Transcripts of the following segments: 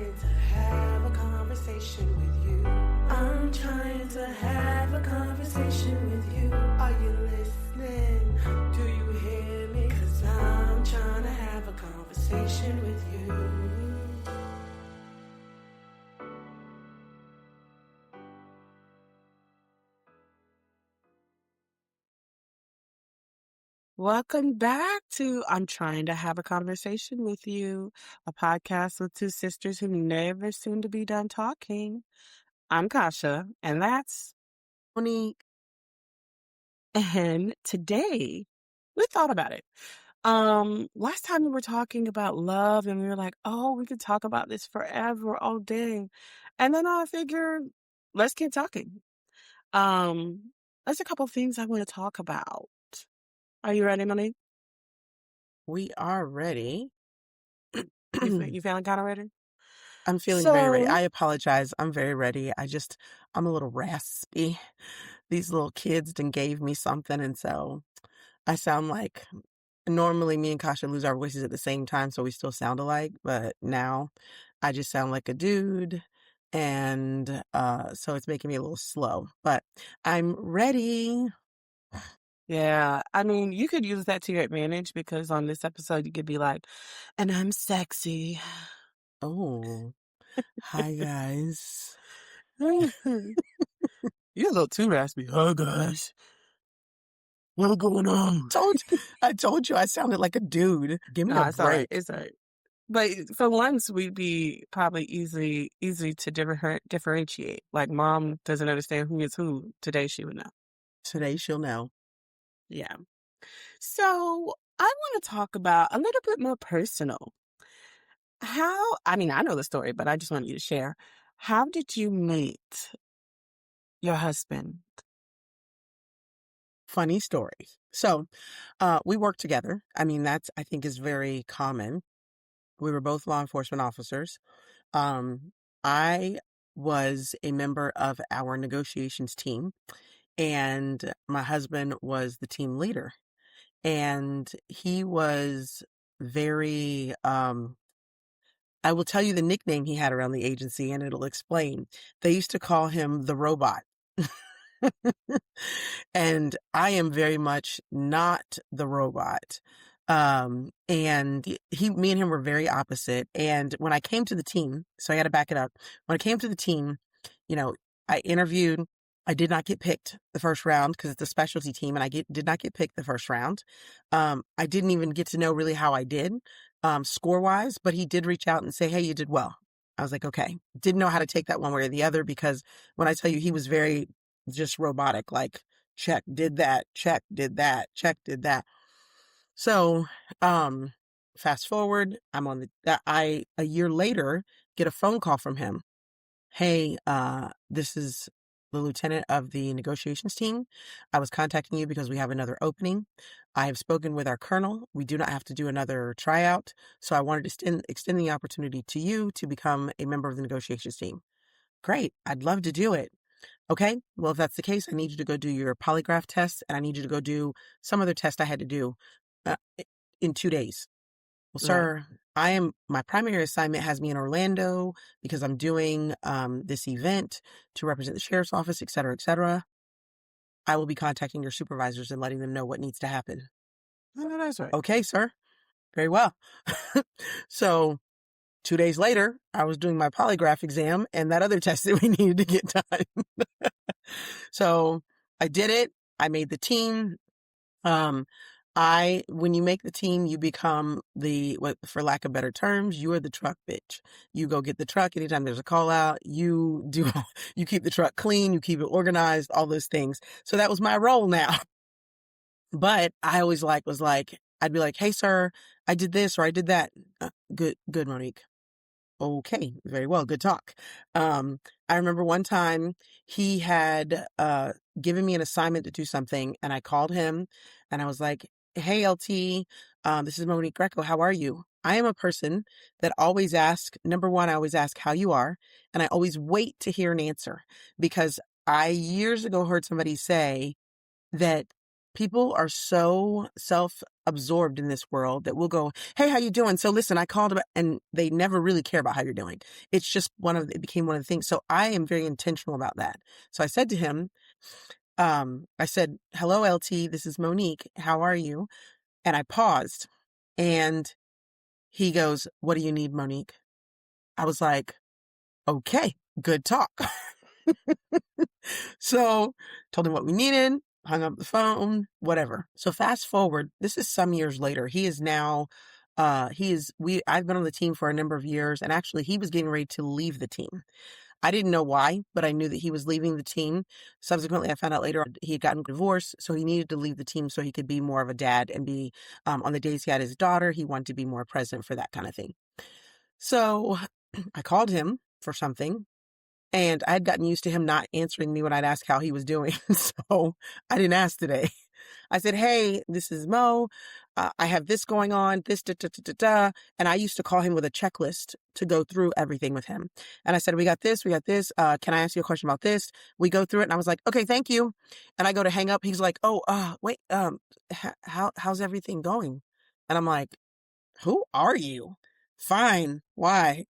trying to have a conversation with you. I'm trying to have a conversation with you. Are you listening? Do you hear me? 'Cause I'm trying to have a conversation with you. Welcome back to I'm Trying to Have a Conversation with You, a podcast with two sisters who never seem to be done talking. I'm Kasha, and that's Monique. And today, we thought about it. Last time we were talking about love, and we were like, oh, we could talk about this forever, all day. And then I figured, let's keep talking. There's a couple things I want to talk about. Are you ready, Monique? We are ready. You feeling kind of ready? I'm feeling very ready. So- I apologize. I'm very ready. I'm a little raspy. These little kids done gave me something, and so I sound like, normally me and Kasha lose our voices at the same time, so we still sound alike, but now I just sound like a dude, and so it's making me a little slow, but I'm ready. Yeah, I mean, you could use that to your advantage because on this episode, you could be like, and I'm sexy. Oh, hi guys. You're a little too raspy. Oh, gosh. What's going on? I told you I sounded like a dude. Give me a It's all right. break. It's all right. But for once, we'd be probably easy to differentiate. Like, mom doesn't understand who is who. Today, she would know. Today she'll know. Yeah. So I want to talk about a little bit more personal. I know the story, but I just want you to share. How did you meet your husband? Funny story. So, we worked together. I mean, that's, I think, is very common. We were both law enforcement officers. I was a member of our negotiations team, and my husband was the team leader. And he was very, I will tell you the nickname he had around the agency, and it'll explain. They used to call him the robot. And I am very much not the robot. And me and him were very opposite. And when I came to the team, so I got to back it up. When I came to the team, I interviewed. I did not get picked the first round because it's a specialty team, and I did not get picked the first round. I didn't even get to know really how I did, score wise, but he did reach out and say, "Hey, you did well." I was like, okay. Didn't know how to take that one way or the other, because when I tell you, he was very just robotic, like, check, did that, check, did that, check, did that. So, fast forward, a year later, get a phone call from him. Hey, this is the lieutenant of the negotiations team. I was contacting you because we have another opening. I have spoken with our colonel. We do not have to do another tryout. So I wanted to extend the opportunity to you to become a member of the negotiations team. Great. I'd love to do it. Okay, well, if that's the case, I need you to go do your polygraph test, and I need you to go do some other test I had to do in 2 days. Well, sir, my primary assignment has me in Orlando because I'm doing this event to represent the sheriff's office, et cetera, et cetera. I will be contacting your supervisors and letting them know what needs to happen. Oh, that's right. Okay, sir. Very well. So 2 days later, I was doing my polygraph exam and that other test that we needed to get done. So I did it. I made the team. When you make the team, you become for lack of better terms, you are the truck bitch. You go get the truck anytime there's a call out. You keep the truck clean. You keep it organized, all those things. So that was my role now. But I always I'd be like, hey, sir, I did this or I did that. Good, Monique. Okay, very well. Good talk. I remember one time he had given me an assignment to do something, and I called him and I was like, hey, LT, this is Monique Greco. How are you? I am a person that always asks, number one, I always ask how you are, and I always wait to hear an answer, because I years ago heard somebody say that People are so self-absorbed in this world that we'll go, "Hey, how you doing? So listen, I called about," and they never really care about how you're doing. It's just it became one of the things. So I am very intentional about that. So I said to him, I said, "Hello, LT, this is Monique. How are you?" And I paused and he goes, "What do you need, Monique?" I was like, "Okay, good talk." So told him what we needed, hung up the phone, whatever. So fast forward, this is some years later. He is now, I've been on the team for a number of years, and actually he was getting ready to leave the team. I didn't know why, but I knew that he was leaving the team. Subsequently, I found out later he had gotten divorced, so he needed to leave the team so he could be more of a dad and be, on the days he had his daughter, he wanted to be more present for that kind of thing. So I called him for something. And I had gotten used to him not answering me when I'd ask how he was doing. So I didn't ask today. I said, "Hey, this is Mo. I have this going on, this, da, da, da, da, da." And I used to call him with a checklist to go through everything with him. And I said, we got this, we got this. Can I ask you a question about this? We go through it. And I was like, okay, thank you. And I go to hang up. He's like, oh, wait, how's everything going? And I'm like, who are you? Fine. Why?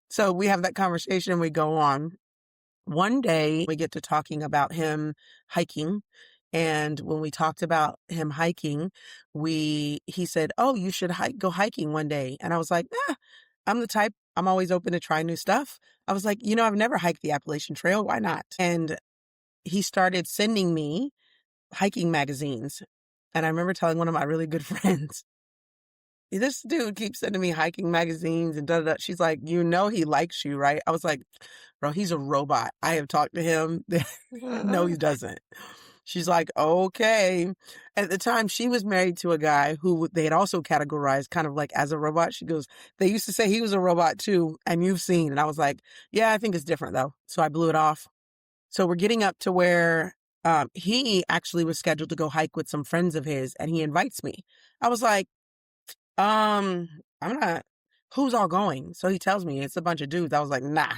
So we have that conversation. We go on. One day we get to talking about him hiking. And when we talked about him hiking, he said, "Oh, you should go hiking one day." And I was like, I'm the type, I'm always open to try new stuff. I was like, I've never hiked the Appalachian Trail. Why not? And he started sending me hiking magazines. And I remember telling one of my really good friends, this dude keeps sending me hiking magazines and da da da. She's like, he likes you, right? I was like, bro, he's a robot. I have talked to him. No, he doesn't. She's like, okay. At the time, she was married to a guy who they had also categorized kind of like as a robot. She goes, they used to say he was a robot too, and you've seen. And I was like, yeah, I think it's different though. So I blew it off. So we're getting up to where he actually was scheduled to go hike with some friends of his, and he invites me. I was like, I'm not, who's all going? So he tells me it's a bunch of dudes. I was like, nah,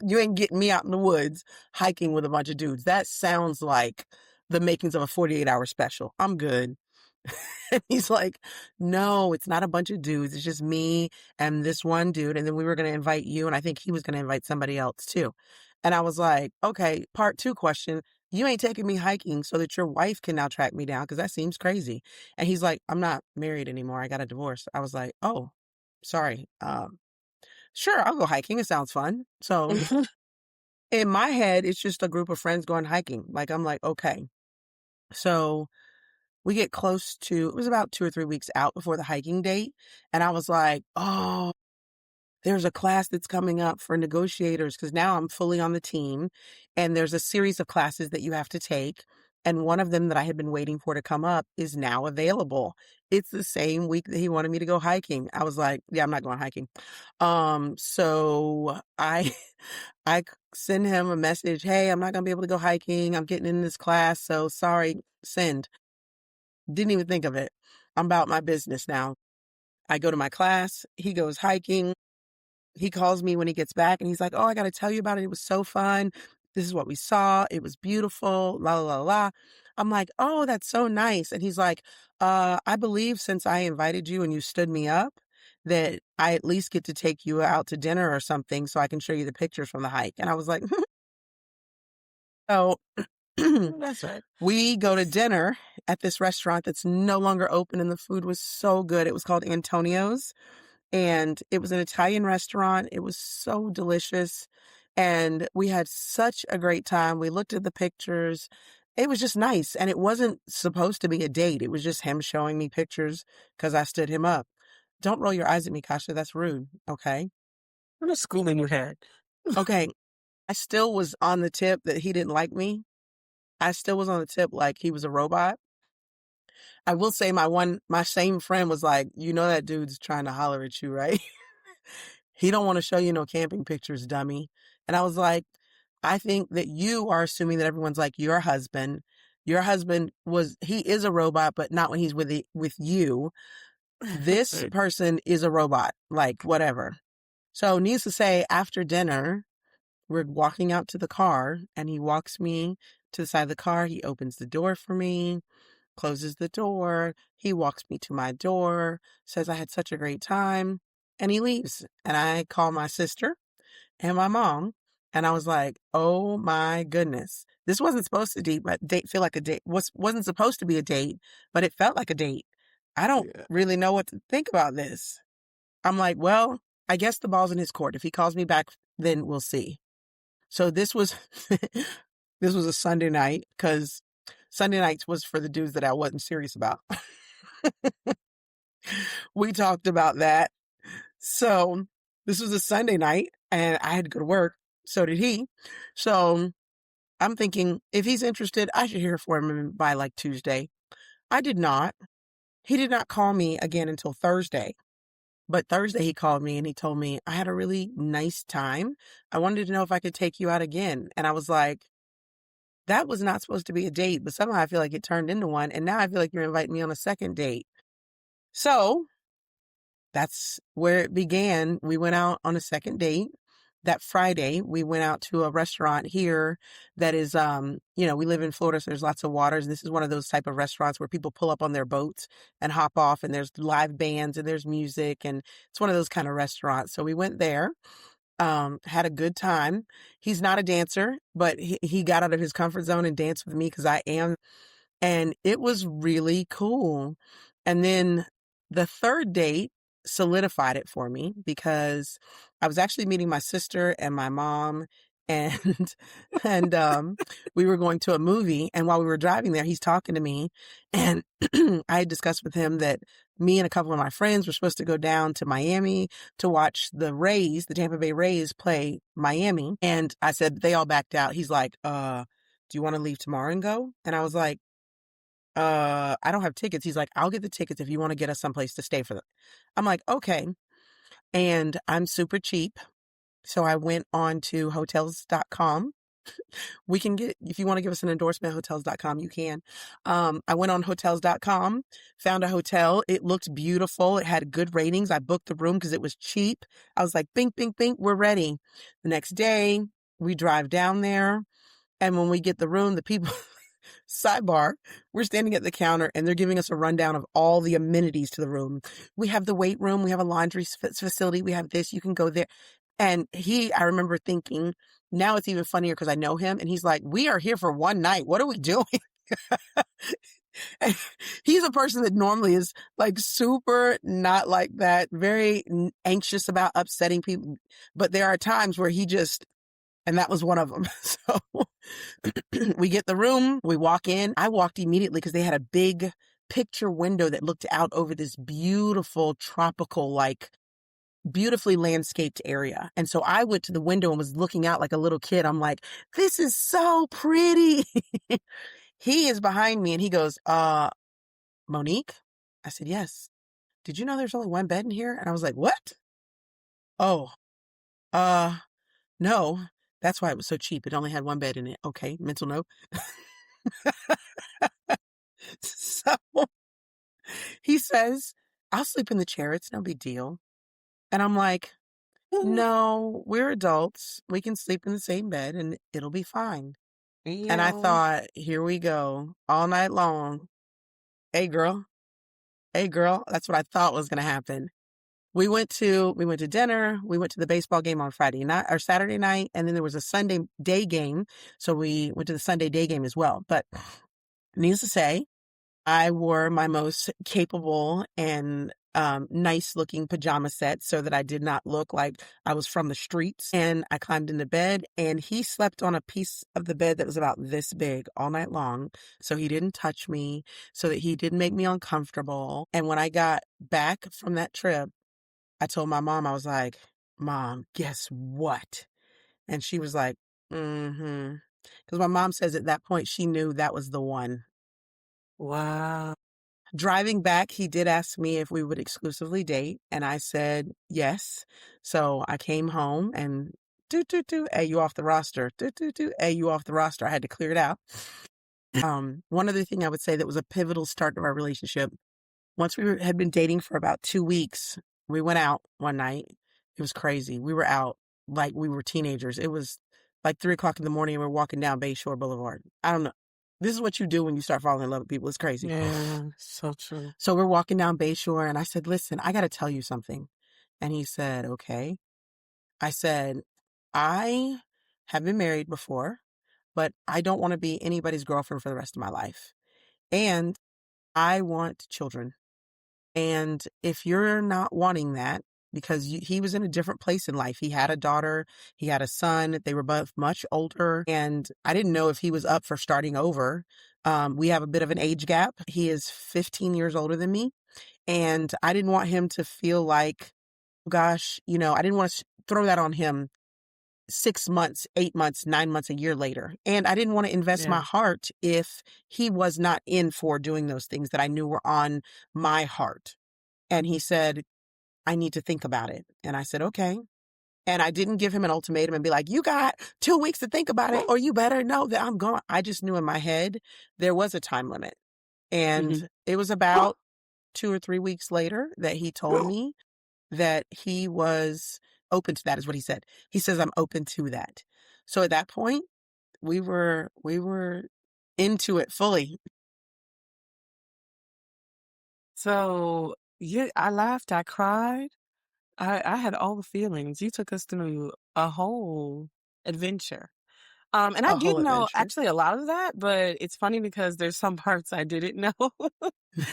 you ain't getting me out in the woods hiking with a bunch of dudes. That sounds like the makings of a 48-hour special. I'm good. And he's like, no, it's not a bunch of dudes. It's just me and this one dude. And then we were going to invite you. And I think he was going to invite somebody else too. And I was like, okay, part two question. You ain't taking me hiking so that your wife can now track me down because that seems crazy. And he's like, I'm not married anymore. I got a divorce. I was like, oh, sorry. Sure, I'll go hiking. It sounds fun. So in my head, it's just a group of friends going hiking. Like, I'm like, okay. So we get close to, it was about 2 or 3 weeks out before the hiking date. And I was like, oh, there's a class that's coming up for negotiators because now I'm fully on the team. And there's a series of classes that you have to take. And one of them that I had been waiting for to come up is now available. It's the same week that he wanted me to go hiking. I was like, yeah, I'm not going hiking. So I send him a message. Hey, I'm not going to be able to go hiking. I'm getting in this class. So sorry, send. Didn't even think of it. I'm about my business now. I go to my class. He goes hiking. He calls me when he gets back and he's like, oh, I got to tell you about it. It was so fun. This is what we saw. It was beautiful. La, la, la, la. I'm like, oh, that's so nice. And he's like, I believe since I invited you and you stood me up, that I at least get to take you out to dinner or something so I can show you the pictures from the hike. And I was like, so That's right. we go to dinner at this restaurant that's no longer open and the food was so good. It was called Antonio's. And it was an Italian restaurant. It was so delicious. And we had such a great time. We looked at the pictures. It was just nice. And it wasn't supposed to be a date. It was just him showing me pictures because I stood him up. Don't roll your eyes at me, Kasha. That's rude. Okay. What a schooling you had. Okay. I still was on the tip that he didn't like me. I still was on the tip like he was a robot. I will say my same friend was like, that dude's trying to holler at you, right? He don't want to show you no camping pictures, dummy. And I was like, I think that you are assuming that everyone's like your husband. Your husband he is a robot, but not when he's with you. This Right. person is a robot, like whatever. So needless to say, after dinner, we're walking out to the car and he walks me to the side of the car. He opens the door for me, closes the door. He walks me to my door, says I had such a great time, and he leaves. And I call my sister and my mom, and I was like, "Oh my goodness, this wasn't supposed to date feel like a date. Wasn't supposed to be a date, but it felt like a date. I don't Yeah. really know what to think about this." I'm like, "Well, I guess the ball's in his court. If he calls me back, then we'll see." So this was this was a Sunday night because Sunday nights was for the dudes that I wasn't serious about. We talked about that. So this was a Sunday night and I had to go to work. So did he. So I'm thinking if he's interested, I should hear from him by like Tuesday. I did not. He did not call me again until Thursday. But Thursday he called me and he told me I had a really nice time. I wanted to know if I could take you out again. And I was like, that was not supposed to be a date, but somehow I feel like it turned into one. And now I feel like you're inviting me on a second date. So that's where it began. We went out on a second date. That Friday, we went out to a restaurant here that is, we live in Florida, so there's lots of waters. This is one of those type of restaurants where people pull up on their boats and hop off, and there's live bands and there's music, and it's one of those kind of restaurants. So we went there, had a good time. He's not a dancer, but he got out of his comfort zone and danced with me because I am. And it was really cool. And then the third date solidified it for me because I was actually meeting my sister and my mom and and we were going to a movie, and while we were driving there he's talking to me, and I had discussed with him that me and a couple of my friends were supposed to go down to Miami to watch the Tampa Bay Rays play Miami, and I said they all backed out. He's like, do you want to leave tomorrow and go? And I was like, I don't have tickets. He's like, I'll get the tickets if you want to get us someplace to stay for them. I'm like, okay. And I'm super cheap. So I went on to hotels.com. We can get, if you want to give us an endorsement, hotels.com, you can. I went on hotels.com, found a hotel. It looked beautiful. It had good ratings. I booked the room because it was cheap. I was like, bink, bink, bink, we're ready. The next day, we drive down there. And when we get the room, the people, sidebar, we're standing at the counter and they're giving us a rundown of all the amenities to the room. We have the weight room. We have a laundry facility. We have this. You can go there. And I remember thinking, now it's even funnier because I know him. And he's like, we are here for one night. What are we doing? He's a person that normally is like super not like that, very anxious about upsetting people. But there are times where and that was one of them. So we get the room, we walk in. I walked immediately because they had a big picture window that looked out over this beautiful tropical, like beautifully landscaped area. And so I went to the window and was looking out like a little kid. I'm like, this is so pretty. He is behind me and he goes, Monique? I said, yes. Did you know there's only one bed in here? And I was like, what? Oh, uh, no. That's why it was so cheap. It only had one bed in it. Okay, mental note. So he says, I'll sleep in the chair. It's no big deal. And I'm like, no, we're adults. We can sleep in the same bed and it'll be fine. And I Yeah. thought, here we go all night long. Hey, girl. Hey, girl. That's what I thought was going to happen. We went to dinner. We went to the baseball game on Friday night or Saturday night. And then there was a Sunday day game. So we went to the Sunday day game as well. But needless to say, I wore my most capable and nice looking pajama set so that I did not look like I was from the streets. And I climbed into bed and he slept on a piece of the bed that was about this big all night long. So he didn't touch me, so that he didn't make me uncomfortable. And when I got back from that trip, I told my mom, I was like, Mom, guess what? And she was like, mm-hmm. Because my mom says at that point, she knew that was the one. Wow. Driving back, he did ask me if we would exclusively date, and I said yes. So I came home and hey, you off the roster. Hey, you off the roster. I had to clear it out. One other thing I would say that was a pivotal start to our relationship. Once had been dating for about 2 weeks, we went out one night. It was crazy. We were out like we were teenagers. It was like 3 o'clock in the morning and we're walking down Bayshore Boulevard. I don't know. This is what you do when you start falling in love with people. It's crazy. Yeah, so true. So we're walking down Bayshore and I said, listen, I got to tell you something. And he said, okay. I said, I have been married before, but I don't want to be anybody's girlfriend for the rest of my life. And I want children. And if you're not wanting that, because he was in a different place in life. He had a daughter, he had a son. They were both much older. And I didn't know if he was up for starting over. We have a bit of an age gap. He is 15 years older than me. And I didn't want him to feel like, gosh, I didn't want to throw that on him 6 months, 8 months, 9 months, a year later. And I didn't want to invest my Yeah. heart if he was not in for doing those things that I knew were on my heart. And he said, I need to think about it. And I said, okay. And I didn't give him an ultimatum and be like, you got 2 weeks to think about it, or you better know that I'm gone. I just knew in my head there was a time limit. Mhm. And it was about 2 or 3 weeks later that he told me that he was open to that, is what he said. He says, I'm open to that. So at that point, we were into it fully. So, yeah, I laughed, I cried. I had all the feelings. You took us through a whole adventure. And I A did whole know adventure. actually a lot of that, but it's funny because there's some parts I didn't know,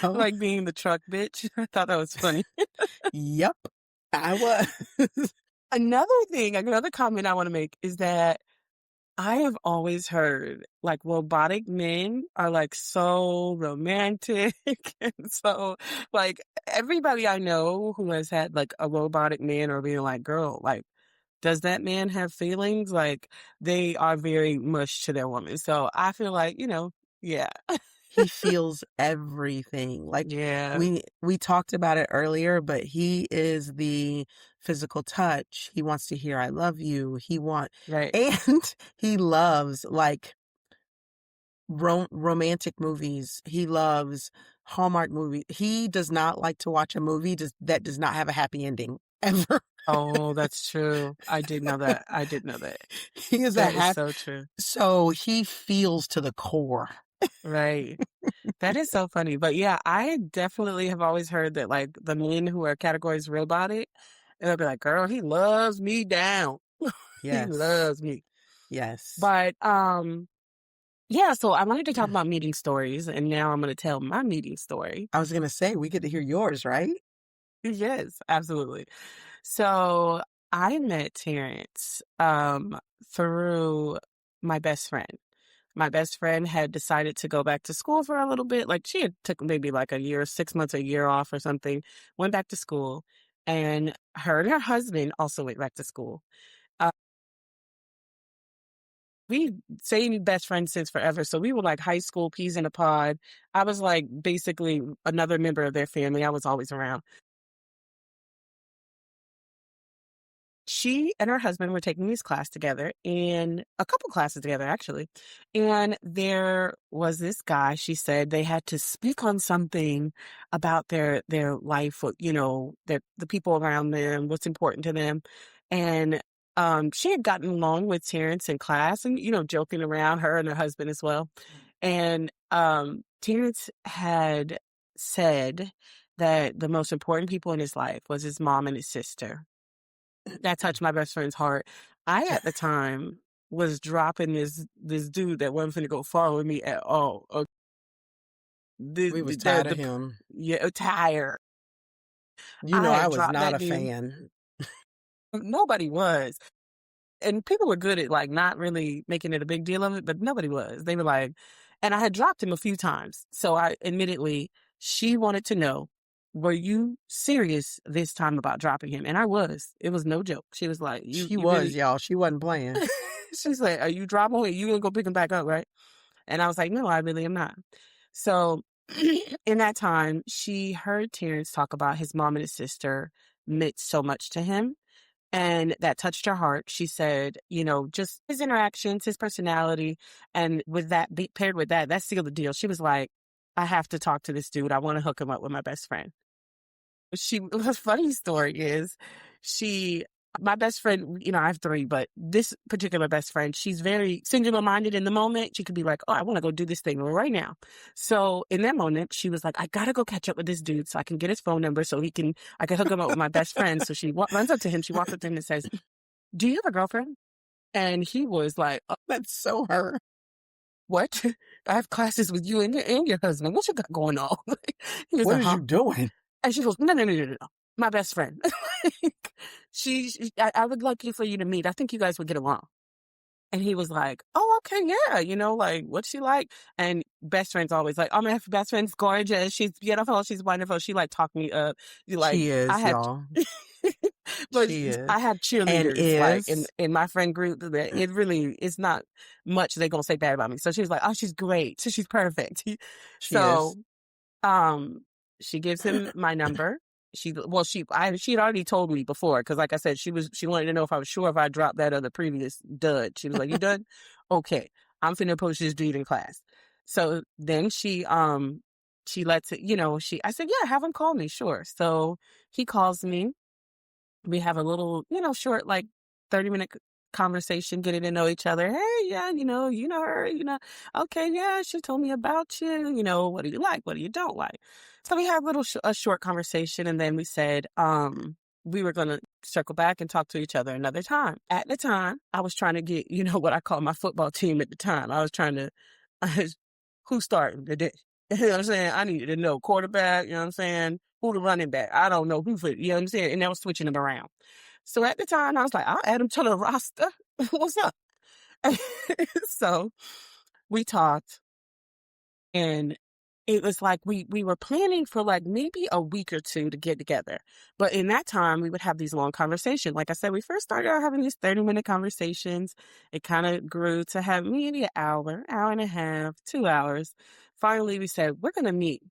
No. like being the truck bitch. I thought that was funny. Yep. I was. Another comment I want to make is that I have always heard like robotic men are like so romantic and so like everybody I know who has had like a robotic man or being like, girl, like, does that man have feelings? Like they are very mush to their woman. So I feel like, yeah. He feels everything. Like Yeah. we talked about it earlier, but he is the physical touch. He wants to hear I love you. Right. And he loves like romantic movies. He loves Hallmark movies. He does not like to watch a movie that does not have a happy ending ever. Oh, that's true. I did know that. I did know that. He is a That is happy, so true. so he feels to the core. Right. That is so funny. But yeah, I definitely have always heard that like the men who are categories robotic, and they'll be like, girl, he loves me down. He Yes. loves me. Yes. But yeah, so I wanted to talk about meeting stories, and now I'm gonna tell my meeting story. I was gonna say we get to hear yours, right? Yes, absolutely. So I met Terrence through my best friend. My best friend had decided to go back to school for a little bit. Like she had took maybe like a year, 6 months, a year off or something, went back to school. And her husband also went back to school. Uh, we same best friends since forever. So we were like high school peas in a pod. I was like basically another member of their family. I was always around. She and her husband were taking this class together and a couple classes together actually. And there was this guy, she said they had to speak on something about their life, the people around them, what's important to them. And she had gotten along with Terrence in class and, joking around, her and her husband as well. And Terrence had said that the most important people in his life was his mom and his sister. That touched my best friend's heart. I, at the time, was dropping this dude that wasn't finna go follow me at all. We was The tired of him. yeah, tired. You know I I had was dropped not that a dude. fan. Nobody was. And people were good at like not really making it a big deal of it, but nobody was. They were like, and I had dropped him a few times. So I admittedly, she wanted to know, were you serious this time about dropping him? And I was. It was no joke. She was like, She you was, really y'all. She wasn't playing. she's like, are you dropping him? You gonna go pick him back up, right? And I was like, no, I really am not. So in that time, she heard Terrence talk about his mom and his sister meant so much to him. And that touched her heart. She said, just his interactions, his personality, and with that, paired with that, that sealed the deal. She was like, I have to talk to this dude. I want to hook him up with my best friend. The funny story is, she My best friend, I have 3, but this particular best friend, she's very singular-minded in the moment. She could be like, "Oh, I wanna go do this thing right now." So, in that moment, she was like, "I gotta go catch up with this dude so I can get his phone number so I can hook him up with my best friend." So she runs up to him, she walks up to him and says, "Do you have a girlfriend?" And he was like, That's so her. "What? I have classes with you and your husband. What you got going on?" He was What like, is "Huh?" you doing? And she goes, "No, no, no, no, no, no. My best friend." Like, I would like you for you to meet. I think you guys would get along. And he was like, "Oh, okay, yeah, like, what's she like?" And best friend's always like, "Oh, my best friend's gorgeous. She's beautiful. She's wonderful." She like talked me up. You like, She I is, had, y'all. but She is. I have And cheerleaders like is. in my friend group that it really is not much they gonna say bad about me. So she was like, "Oh, she's great. So she's perfect." She So is. um, she gives him my number. She'd already told me before because, like I said, she wanted to know if I was sure if I dropped that other previous dud. She was like, "You done? Okay, I'm finna post this dude in class." So then she lets it, I said, "Yeah, have him call me, sure." So he calls me. We have a little, short, like 30-minute conversation, getting to know each other. Hey, yeah, you know her, okay, yeah, she told me about you. What do you like? What do you don't like? So we had a short conversation, and then we said, we were going to circle back and talk to each other another time. At the time, I was trying to get, what I call my football team at the time. I was trying to, who's starting today? You know what I'm saying? I needed to know quarterback, you know what I'm saying? Who the running back? I don't know who for, you know what I'm saying? And I was switching them around. So at the time, I was like, I'll add him to the roster. What's up? So we talked, and it was like we were planning for like maybe a week or two to get together. But in that time, we would have these long conversations. Like I said, we first started out having these 30-minute conversations. It kind of grew to have maybe an hour and a half, 2 hours. Finally, we said, we're going to meet.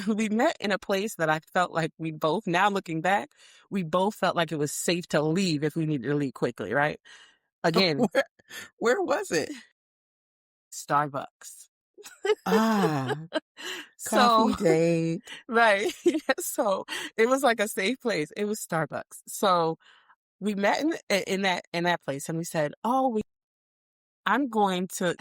We met in a place that I felt like now looking back, we both felt like it was safe to leave if we needed to leave quickly, right? Again, Where where was it? Starbucks. Ah, So coffee date. right. Yeah, so it was like a safe place. It was Starbucks. So we met in that place, and we said, "Oh, I'm going to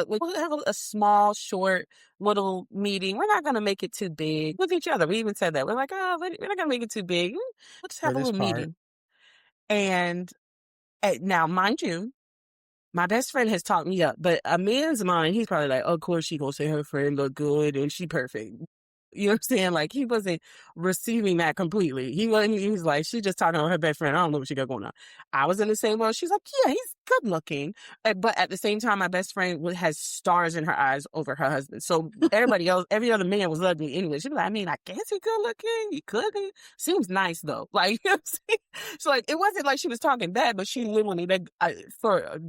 we'll have a small, short, little meeting. We're not going to make it too big with each other." We even said that. We're like, "Oh, we're not going to make it too big. Let's For have a this little part. meeting." And now, mind you, my best friend has talked me up, but a man's mind, he's probably like, "Of course she gonna say her friend look good and she perfect." You know what I'm saying? Like, he wasn't receiving that completely. He was like, "She just talking to her best friend. I don't know what she got going on." I was in the same world. She's like, "Yeah, he's good looking." But at the same time, my best friend has stars in her eyes over her husband. So everybody else, every other man was ugly anyway. She was like, "I mean, I guess he good looking. He could be. Seems nice though." Like, you know what I'm saying? So like, it wasn't like she was talking bad, but she literally, like,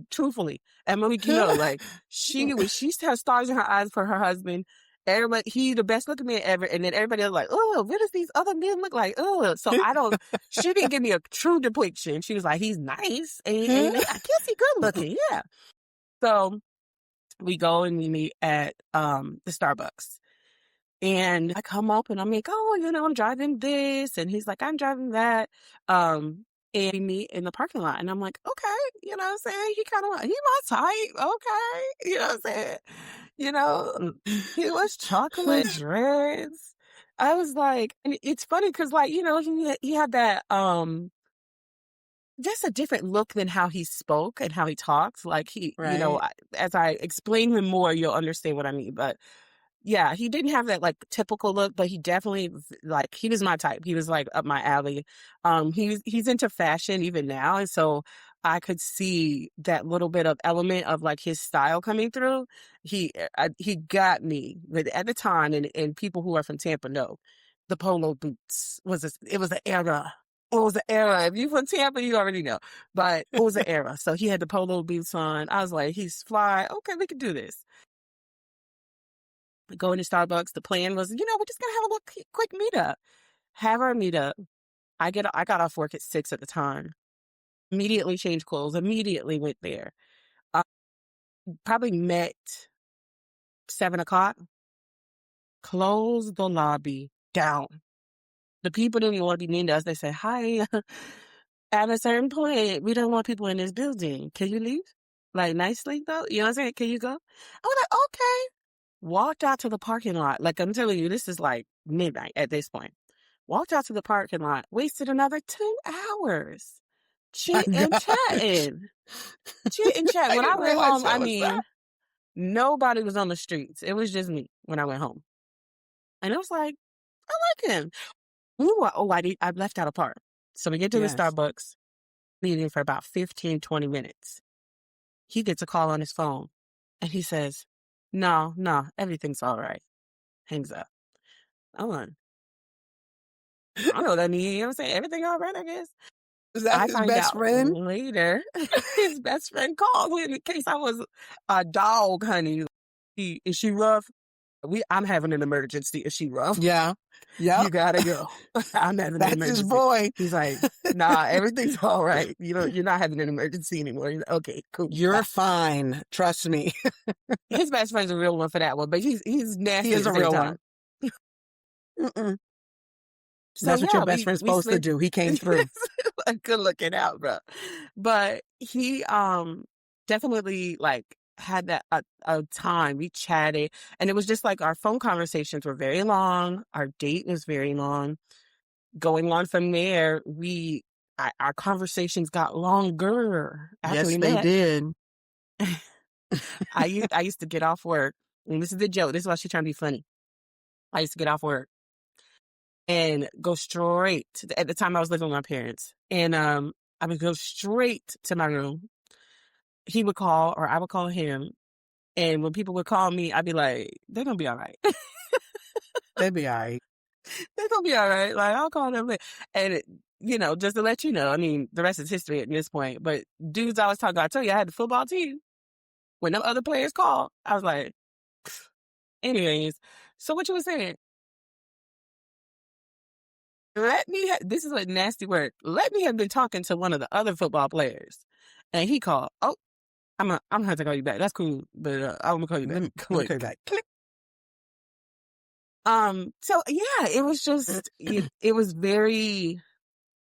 truthfully, and Monique, like, she has stars in her eyes for her husband. Everybody, he the best looking man ever, and then everybody else like, "Oh, what does these other men look like?" Oh, so I don't. She didn't give me a true depiction. She was like, "He's nice, and I guess he good looking, yeah." So we go and we meet at the Starbucks, and I come up and I'm like, "Oh, I'm driving this," and he's like, "I'm driving that." And we meet in the parking lot, and I'm like, "Okay," you know what I'm saying? He my type, okay, you know what I'm saying? You know, he was chocolate dreads. I was like, and it's funny because, like, he had that just a different look than how he spoke and how he talks. Like, Right. as I explain him more, you'll understand what I mean. But yeah, he didn't have that, like, typical look, but he definitely like, he was my type. He was, like, up my alley. He's into fashion even now, and so I could see that little bit of element of, like, his style coming through. He got me, but at the time, and people who are from Tampa know, the polo boots it was an era. It was an era. If you from Tampa, you already know, but it was an era. So he had the polo boots on. I was like, "He's fly. Okay, we can do this." Go into Starbucks. The plan was, we're just gonna have a little quick meetup. Have our meetup. I got off work at 6 at the time. Immediately changed clothes. Immediately went there. Uh, Probably met 7 o'clock. Closed the lobby down. The people didn't even want to be mean to us. They said, "Hi, at a certain point, we don't want people in this building. Can you leave? Like nicely though? You know what I'm saying? Can you go?" I was like, "Okay." Walked out to the parking lot. Like I'm telling you, this is like midnight at this point. Walked out to the parking lot, wasted another 2 hours My chit and gosh. chatting. Chit and chat. I When I didn't went realize home, I that was that. mean, nobody was on the streets. It was just me when I went home. And I was like, I like him. Ooh, I left out a part. So we get to the Yes. Starbucks meeting for about 15, 20 minutes. He gets a call on his phone and he says, "No, no, everything's all right." Hangs up. I'm like, I don't know what that means. You know what I'm saying? Everything all right, I guess. Is that I his find best out friend? later his best friend called me in case I was a dog, honey. Is she rough? I'm having an emergency. Is she rough? Yeah. Yep. You gotta go. I'm having an That's his emergency. boy. He's like, "Nah, everything's all right. You're not having an emergency anymore." He's like, "Okay, cool, You're bye." fine. Trust me. His best friend's a real one for that one, but he's He nasty at is the a same real time. one. Mm-mm. So That's what your yeah, best friend's we supposed to spent do. He came through. like good looking out, bro. But he definitely like had that a time we chatted, and it was just like our phone conversations were very long. Our date was very long. Going on from there, our conversations got longer after Yes, we they met. did. I used to get off work, and this is the joke. This is why she's trying to be funny. I used to get off work and go straight at the time I was living with my parents. And I would go straight to my room. He would call or I would call him. And when people would call me, I'd be like, they're gonna be all right. They'd be all right. They're gonna be all right. Like I'll call them later. And just to let you know, I mean, the rest is history at this point. But dudes I was talking about, I told you I had the football team. When them other players called, I was like, anyways, so what you was saying? This is a nasty word. Let me have been talking to one of the other football players. And he called. Oh, I'm gonna have to call you back. That's cool, but I'm gonna call you back. Let me call you Click. back. Click. So yeah, it was just it was very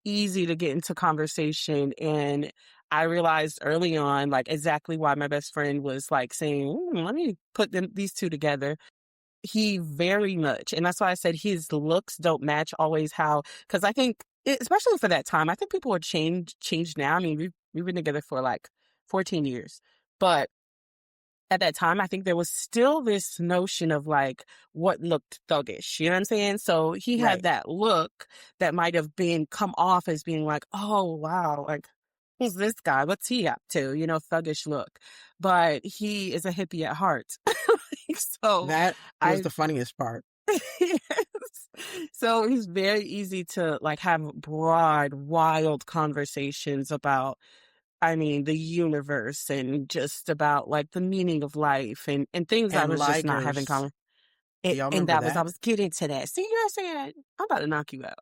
easy to get into conversation, and I realized early on like exactly why my best friend was like saying, let me put these two together. He very much, and that's why I said his looks don't match always how, because I think, especially for that time, I think people are changed now. I mean, we've been together for like 14 years, but at that time, I think there was still this notion of like what looked thuggish. You know what I'm saying? So he had Right. that look that might have been come off as being like, oh wow, like who's this guy? What's he up to? Thuggish look. But he is a hippie at heart. So That was I the funniest part. yes. So it's very easy to like have broad, wild conversations about, I mean, the universe and just about like the meaning of life and things I And was just not having Ligers. common. Y'all And remember that was, I that? was getting to that. See, you're saying, I'm about to knock you out.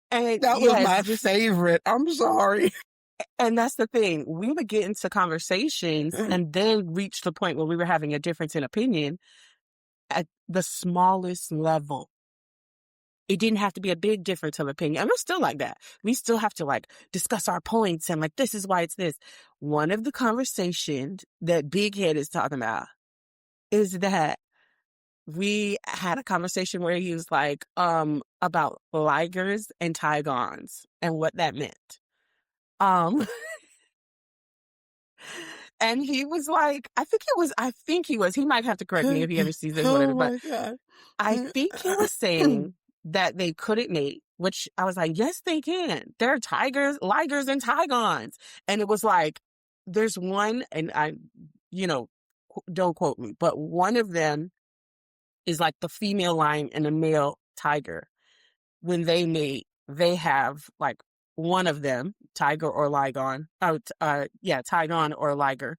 And That was yes, my just, favorite. I'm sorry. and that's the thing. We would get into conversations and then reach the point where we were having a difference in opinion at the smallest level. It didn't have to be a big difference of opinion. And we're still like that. We still have to like discuss our points and like, this is why it's this. One of the conversations that Big Head is talking about is that we had a conversation where he was like, about ligers and Tigons and what that meant. Um, and he was like, I think he might have to correct me if he ever sees this, Oh whatever, but my God. I think he was saying that they couldn't mate, which I was like, yes, they can. There are tigers, ligers, and tigons. And it was like, there's one, and you know, don't quote me, but one of them is like the female lion and the male tiger. When they mate, they have like one of them, tiger or ligon. Oh, yeah, tigon or liger.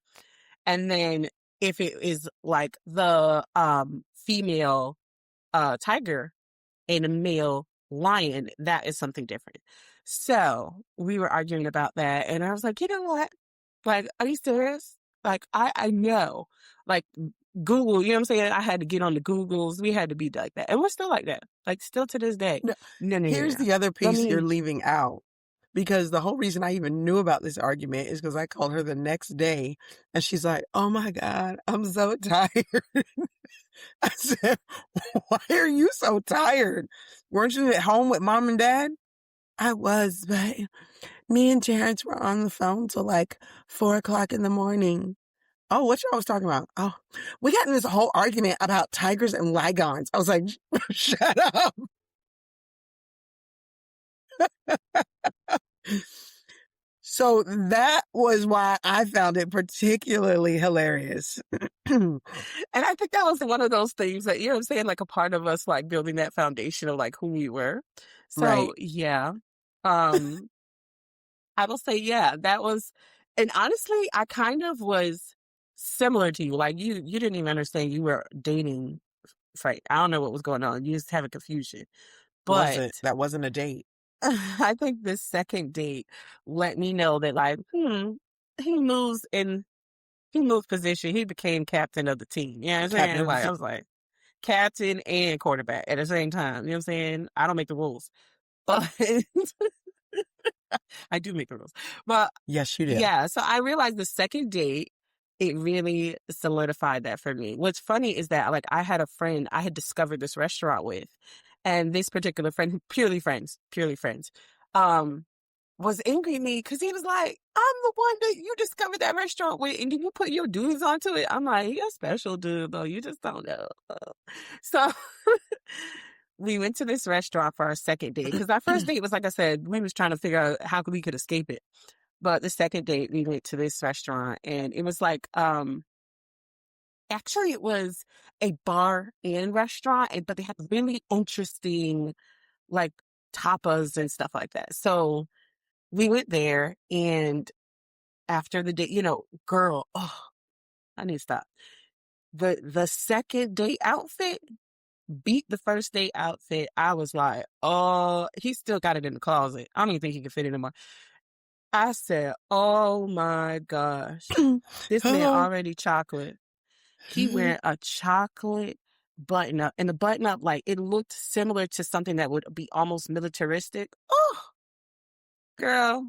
And then if it is like the female tiger and a male lion, that is something different. So we were arguing about that, and I was like, you know what? Like, are you serious? Like, I know, like, Google, you know what I'm saying? I had to get on the Googles. We had to be like that. And we're still like that. Like still to this day. No, No, no, no, here's no. the other Let piece you're me leaving out. Because the whole reason I even knew about this argument is because I called her the next day and she's like, "Oh my God, I'm so tired." I said, "Why are you so tired? Weren't you at home with mom and dad?" I was, but me and Terrence were on the phone till like 4 o'clock in the morning. Oh, what y'all was talking about? Oh, we got in this whole argument about tigers and ligons. I was like, shut up. So that was why I found it particularly hilarious. and I think that was one of those things that, you know what I'm saying, like a part of us like building that foundation of like who we were. Right. So yeah. Um I will say, yeah, that was, and honestly, I kind of was similar to you. Like you didn't even understand you were dating Frank. I don't know what was going on. You just have a confusion. But That wasn't a date. I think this second date let me know that like, he moves in he moved position. He became captain of the team. You know what I'm Captain saying? of the Like I team. was like captain and quarterback at the same time. You know what I'm saying? I don't make the rules. But I do make the rules. But Yes, you do. yeah, so I realized the second date, it really solidified that for me. What's funny is that like I had a friend I had discovered this restaurant with, and this particular friend, purely friends, um, was angry at me because he was like, "I'm the one that you discovered that restaurant with, and you put your dudes onto it." I'm like, "You're a special dude, though. You just don't know." So we went to this restaurant for our second date because our first date was, like I said, we was trying to figure out how we could escape it. But the second date, we went to this restaurant and it was like, actually it was a bar and restaurant, but they had really interesting like tapas and stuff like that. So we went there and after the date, girl, oh, I need to stop. The second date outfit beat the first date outfit. I was like, oh, he still got it in the closet. I don't even think he can fit it anymore. I said, oh my gosh. This man Oh. already chocolate. He wearing a chocolate button up, and the button up, like it looked similar to something that would be almost militaristic. Oh, girl,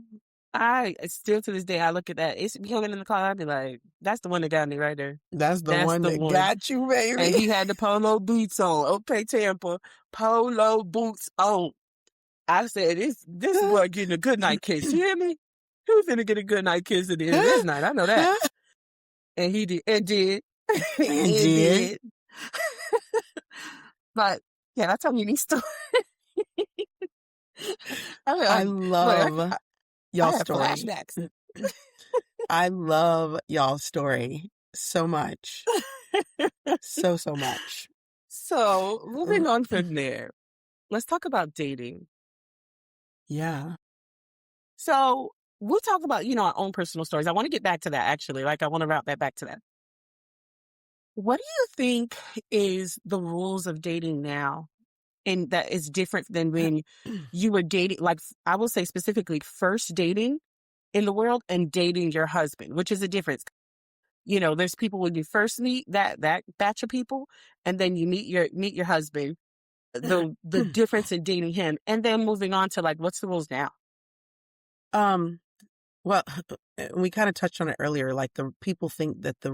I still to this day I look at that. It's becoming in the car. I'd be like, that's the one that got me right there. That's the That's one the that one. got you, And baby. he had the polo boots on. Okay, Tampa, polo boots on. I said, this boy getting a good night kiss. You hear me? He was gonna get a good night kiss at the end of this night. I know that. And he did, and did, And and did. did. But yeah, that's how unique story. I mean, I look, love I y'all have story. flashbacks. I love y'all story so much. So, so much. So moving on from there, let's talk about dating. Yeah. So we'll talk about, our own personal stories. I want to get back to that actually. Like I want to route that back to that. What do you think is the rules of dating now? And that is different than when you were dating, like I will say specifically first dating in the world and dating your husband, which is a difference. There's people when you first meet that batch of people, and then you meet your husband. The difference in dating him, and then moving on to like what's the rules now? um, well, we kind of touched on it earlier. Like the people think that the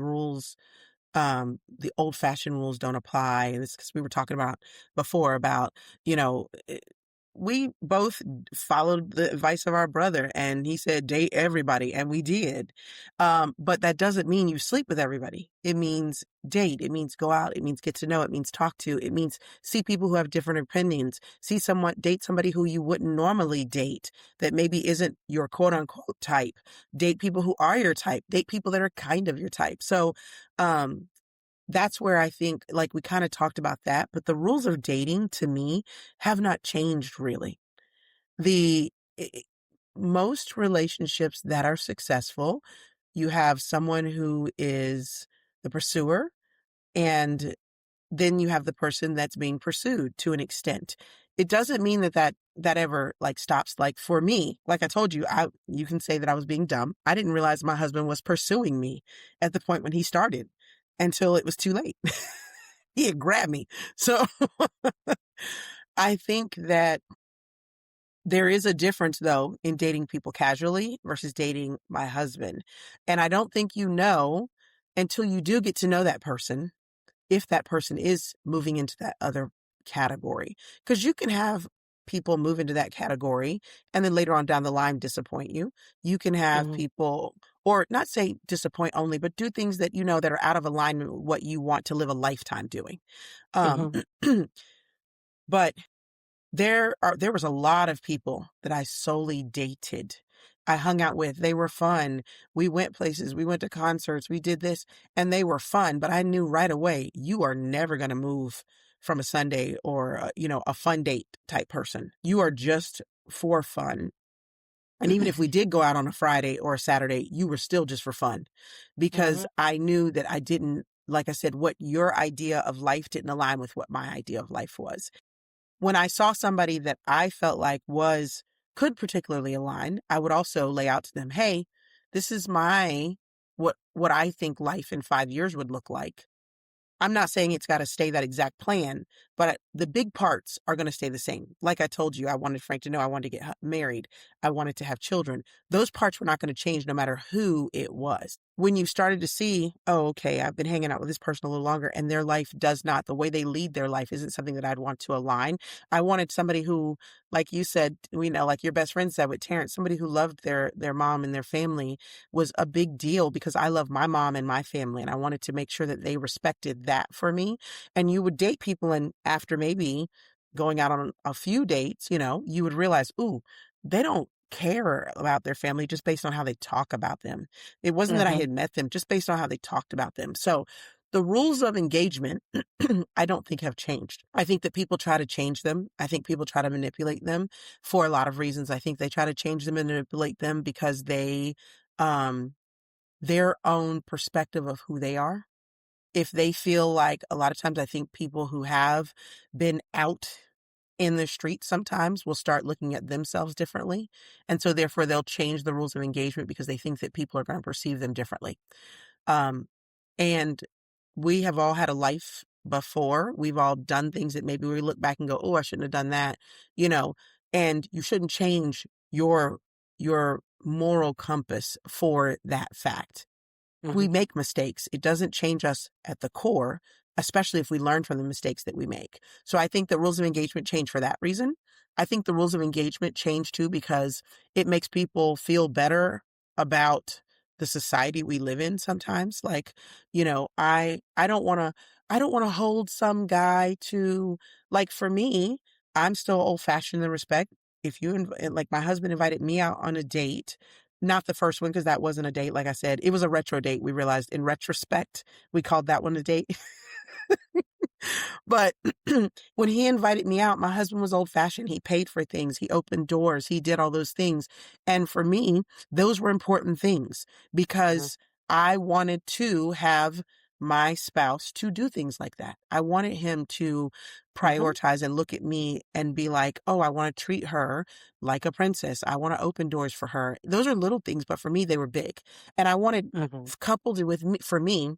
old fashioned rules don't apply. And it's because we were talking about before about, you know, we both followed the advice of our brother and he said, date everybody. And we did. But that doesn't mean you sleep with everybody. It means date. It means go out. It means get to know. It means talk to. It means see people who have different opinions. Date somebody who you wouldn't normally date that maybe isn't your quote unquote type. Date people who are your type. Date people that are kind of your type. So, that's where I think, like, we kind of talked about that, but the rules of dating to me have not changed really. The i- Most relationships that are successful, you have someone who is the pursuer, and then you have the person that's being pursued to an extent. It doesn't mean that ever like stops. Like for me, like I told you, you can say that I was being dumb. I didn't realize my husband was pursuing me at the point when he started. until it was too late. He had grabbed me. So I think that there is a difference, though, in dating people casually versus dating my husband. And I don't think you know until you do get to know that person if that person is moving into that other category. Because you can have people move into that category and then later on down the line disappoint you. You can have Mhm. people, or not say disappoint only, but do things that you know that are out of alignment with what you want to live a lifetime doing. Um, Mhm. but there was a lot of people that I solely dated. I hung out with. They were fun. We went places. We went to concerts. We did this and they were fun, but I knew right away you are never going to move from a Sunday or a fun date type person. You are just for fun. And even if we did go out on a Friday or a Saturday, you were still just for fun because Mhm. I knew that I didn't, like I said, what your idea of life didn't align with what my idea of life was. When I saw somebody that I felt like could particularly align, I would also lay out to them, hey, this is what I think life in 5 years would look like. I'm not saying it's got to stay that exact plan, but the big parts are going to stay the same. Like I told you, I wanted Frank to know I wanted to get married. I wanted to have children. Those parts were not going to change no matter who it was. When you started to see, oh, okay, I've been hanging out with this person a little longer and their life does not, the way they lead their life isn't something that I'd want to align. I wanted somebody who, like you said, like your best friend said with Terrence, somebody who loved their mom and their family was a big deal because I love my mom and my family and I wanted to make sure that they respected that for me. And you would date people and after maybe going out on a few dates, you would realize, ooh, they don't care about their family just based on how they talk about them. It wasn't that I Mhm. had met them, just based on how they talked about them. So the rules of engagement, I don't think have changed. I think that people try to change them. I think people try to manipulate them for a lot of reasons. I think they try to change them and manipulate them because um, their own perspective of who they are. If they feel like a lot of times I think people who have been out in the street sometimes will start looking at themselves differently. And so therefore they'll change the rules of engagement because they think that people are going to perceive them differently. Um, and we have all had a life before. We've all done things that maybe we look back and go, oh, I shouldn't have done that, you know, and you shouldn't change your moral compass for that fact. We Mhm. make mistakes. It doesn't change us at the core, especially if we learn from the mistakes that we make. So I think the rules of engagement change for that reason. I think the rules of engagement change too because it makes people feel better about the society we live in sometimes. Like, I don't want to hold some guy to, like, for me, I'm still old fashioned in respect. If like my husband invited me out on a date, not the first one, because that wasn't a date, like I said. It was a retro date, we realized in retrospect, we called that one a date. But when he invited me out, my husband was old fashioned. He paid for things, he opened doors, he did all those things. And for me, those were important things Mhm. because I wanted to have my spouse to do things like that. I wanted him to Mhm. prioritize and look at me and be like, oh, I want to treat her like a princess. I want to open doors for her. Those are little things, but for me, they were big. And I wanted, Mhm. coupled with me, for me,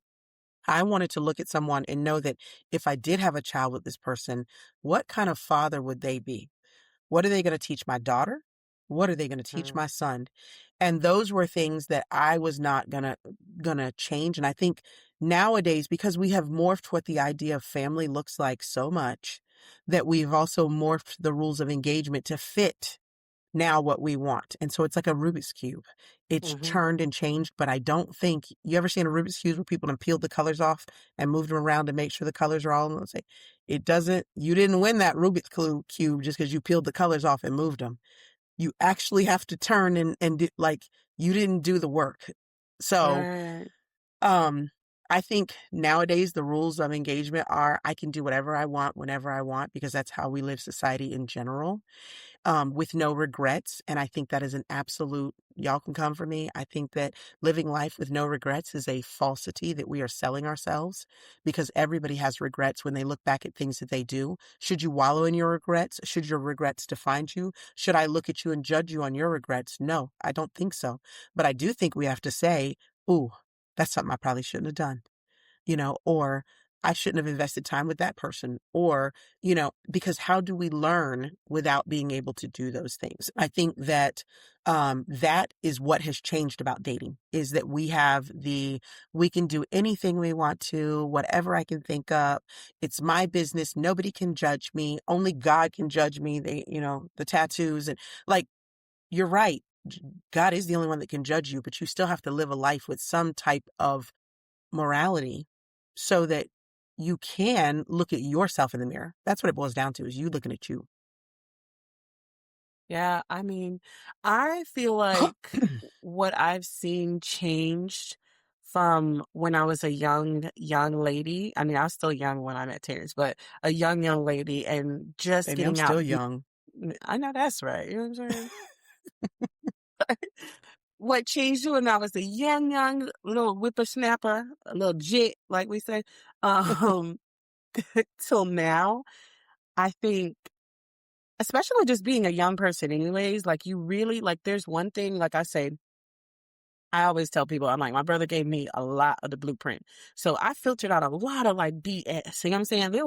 I wanted to look at someone and know that if I did have a child with this person, what kind of father would they be? What are they going to teach my daughter? What are they going to teach Mhm. my son? And those were things that I was not gonna change. And I think nowadays, because we have morphed what the idea of family looks like so much, that we've also morphed the rules of engagement to fit now what we want. And so it's like a Rubik's Cube. It's Mhm. churned and changed, but I don't think you ever seen a Rubik's Cube where people have peeled the colors off and moved them around to make sure the colors are all in the same. It doesn't, you didn't win that Rubik's Cube just because you peeled the colors off and moved them. You actually have to turn and do, like, you didn't do the work. So, Right. um, I think nowadays the rules of engagement are I can do whatever I want whenever I want because that's how we live society in general, with no regrets. And I think that is an absolute, y'all can come for me. I think that living life with no regrets is a falsity that we are selling ourselves because everybody has regrets when they look back at things that they do. Should you wallow in your regrets? Should your regrets define you? Should I look at you and judge you on your regrets? No, I don't think so. But I do think we have to say, ooh, that's something I probably shouldn't have done. or I shouldn't have invested time with that person, or, because how do we learn without being able to do those things? I think that that is what has changed about dating, is that we can do anything we want to, whatever I can think of. It's my business. Nobody can judge me. Only God can judge me. The tattoos and like, you're right. God is the only one that can judge you, but you still have to live a life with some type of morality so that you can look at yourself in the mirror. That's what it boils down to, is you looking at you. Yeah, I mean, I feel like what I've seen changed from when I was a young lady. I mean, I was still young when I met Terrence, but a young lady and just Baby, I'm getting out. still young. I know that's right. You know what I'm saying? What changed when I was a young little whippersnapper, a little jit, like we say, um, till now, I think, especially just being a young person anyways, like you really like there's one thing, like I say, I always tell people, I'm like, my brother gave me a lot of the blueprint. So I filtered out a lot of like BS. You know what I'm saying? There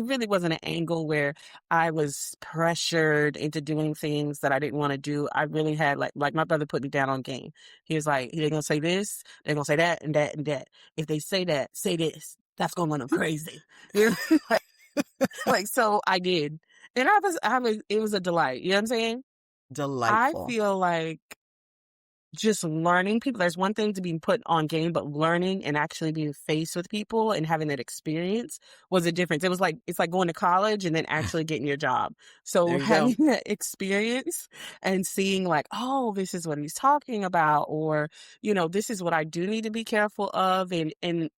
really wasn't an angle where I was pressured into doing things that I didn't want to do. I really had like my brother put me down on game. He was like, they're going to say this, they're going to say that and that and that. If they say that, say this. That's going to run them crazy. You know? So I did. And it was a delight. You know what I'm saying? I Delightful. feel like just learning people. There's one thing to being put on game, but learning and actually being faced with people and having that experience was a difference. It's like going to college and then actually getting your job. So There you go. having that experience and seeing like, oh, this is what he's talking about, or, this is what I do need to be careful of. And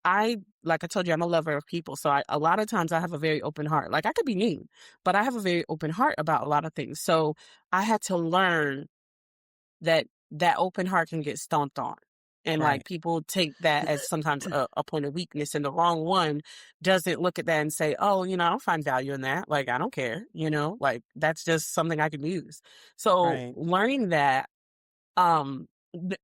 like I told you, I'm a lover of people. So a lot of times I have a very open heart. Like I could be mean, but I have a very open heart about a lot of things. So I had to learn that open heart can get stomped on. And like Right. people take that as sometimes a point of weakness, and the wrong one doesn't look at that and say, oh, I don't find value in that. Like, I don't care, like that's just something I can use. So Right. learning that, um, th-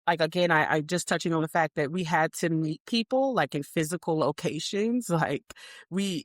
like again, I just touching on the fact that we had to meet people like in physical locations. Like we,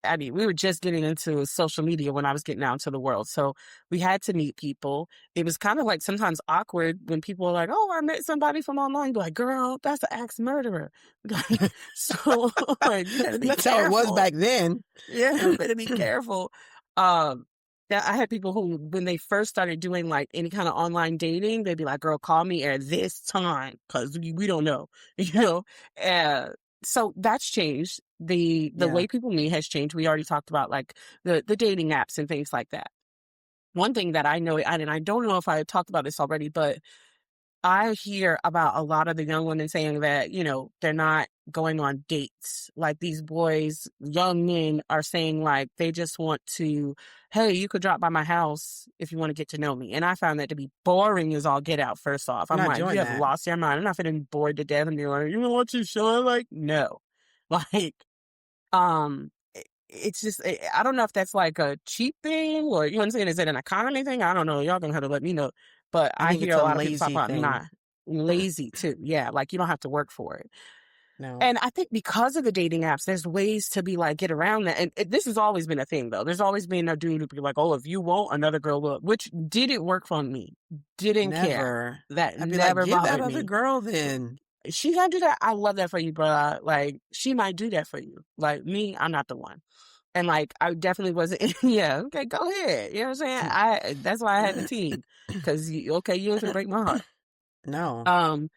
I mean, we were just getting into social media when I was getting out into the world. So we had to meet people. It was kind of like sometimes awkward when people were like, oh, I met somebody from online. Be like, girl, that's an axe murderer. Like, so like, you better be That's how it was careful. back then. Yeah, you better be careful. Um, yeah, I had people who, when they first started doing like any kind of online dating, they'd be like, girl, call me at this time because we don't know, you know? Uh, so that's changed. The Yeah. way people meet has changed. We already talked about like the dating apps and things like that. One thing that I know, and I don't know if I talked about this already, but I hear about a lot of the young women saying that, they're not going on dates. Like these boys, young men are saying like they just want to, hey, you could drop by my house if you want to get to know me. And I found that to be boring as all get out, first off. I'm I'm not like, you doing have that. lost your mind. I'm not feeling bored to death and be like, you know what you showing? Like, no. Like, it's just, I don't know if that's like a cheap thing or, you know what I'm saying? Is it an economy thing? I don't know. Y'all gonna have to let me know. But I I think hear it's a a lot of people talk lazy about thing. not lazy too. Yeah. Like you don't have to work for it. No. And I think because of the dating apps, there's ways to be like, get around that. And this has always been a thing though. There's always been a dude who be like, oh, if you won't, another girl will, which didn't work for me. Didn't care. Never. That I'd be like, never get that bothered other me. girl then. She gonna do that. I love that for you, bro. Like she might do that for you. Like me, I'm not the one. And like I definitely wasn't. Yeah, okay, go ahead. You know what I'm saying? That's why I had the team because okay, you ain't gonna break my heart. No. Um,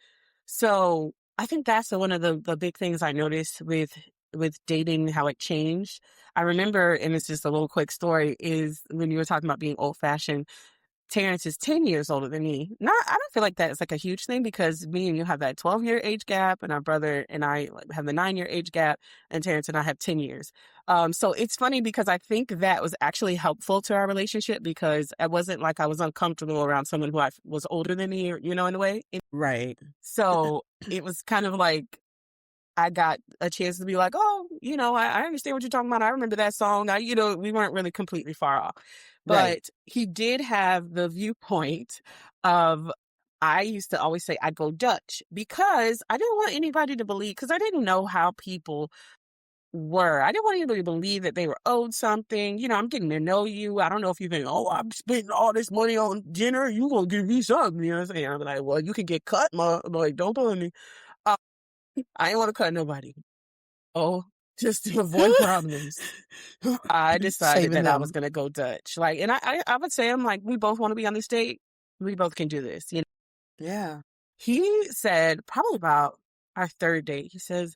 so I think that's one of the big things I noticed with dating, how it changed. I remember, and it's just a little quick story, is when you were talking about being old fashioned. Terrence is 10 years older than me. Not, I don't feel like that's like a huge thing because me and you have that 12-year age gap, and our brother and I like, have the 9-year age gap, and Terrence and I have 10 years. So it's funny because I think that was actually helpful to our relationship because it wasn't like I was uncomfortable around someone who was older than me, or, in a way. Right. So it was kind of like I got a chance to be like, oh, I understand what you're talking about. I remember that song. We weren't really completely far off. Right. But he did have the viewpoint of I used to always say I'd go Dutch because I didn't want anybody to believe, because I didn't know how people were. I didn't want anybody to believe that they were owed something. I'm getting to know you. I don't know if you think, oh, I'm spending all this money on dinner. You gonna give me something? You know what I'm saying? I'm like, well, you can get cut, ma. I'm like, don't put me. Uh, I ain't want to cut nobody. Oh, just to avoid problems. I decided Saving that I was them. gonna go Dutch. Like, and I would say, I'm like, we both want to be on this date. We both can do this. Yeah. He said probably about our third date. He says,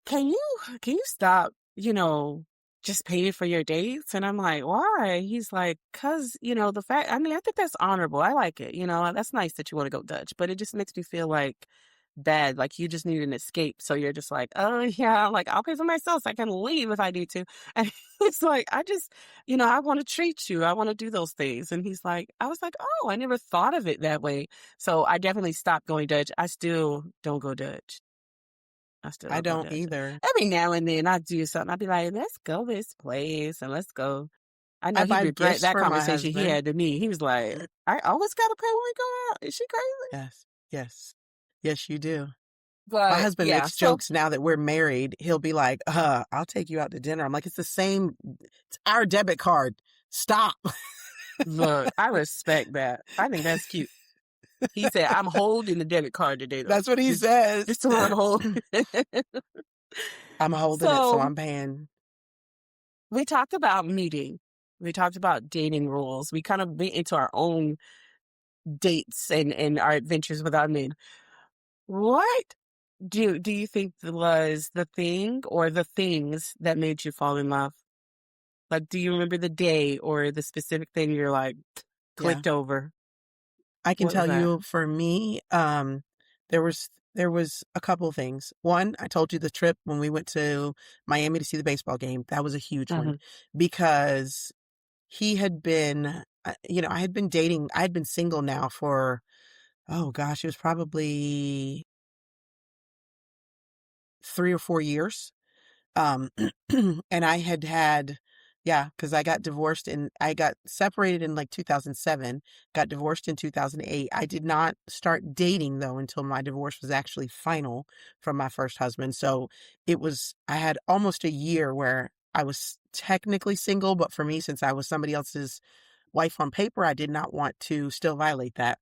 can you stop, just paying for your dates? And I'm like, why? He's like, cause, the fact, I mean, I think that's honorable. I like it. That's nice that you want to go Dutch, but it just makes me feel like bad. Like you just need an escape. So you're just like, oh yeah, like I'll pay for myself so I can leave if I need to. And it's like, I just, I want to treat you. I want to do those things. And he's like, I was like, oh, I never thought of it that way. So I definitely stopped going Dutch. I still don't go Dutch. I still I don't go don't Dutch. either. Every now and then I do something. I'll be like, let's go this place and let's go. I I know he'd buy regret gifts that for my conversation he husband. had to me. He was like, I always got to pay when we go out. Is she crazy? Yes. Yes. Yes, you do. My But husband yeah, makes so jokes now that we're married. He'll be like, I'll take you out to dinner. I'm like, it's the same. It's our debit card. Stop. look, I respect that. I think that's cute. He said, I'm holding the debit card today though. That's what he Just, says. just to run hold. I'm holding it, so So I'm paying. we talked about meeting. We talked about dating rules. We kind of went into our own dates and our adventures with our men. What do you think was the thing or the things that made you fall in love? Like, do you remember the day or the specific thing you're like Yeah. clicked over? I can What was tell that? you for me, there was a couple of things. One, I told you the trip when we went to Miami to see the baseball game. That was a huge one Hmm. because he had been, I had been dating, I had been single now for, oh gosh, it was probably 3 or 4 years. Um, and I had, yeah, because I got separated in like 2007, got divorced in 2008. I did not start dating though until my divorce was actually final from my first husband. So I had almost a year where I was technically single, but for me, since I was somebody else's wife on paper, I did not want to still violate that.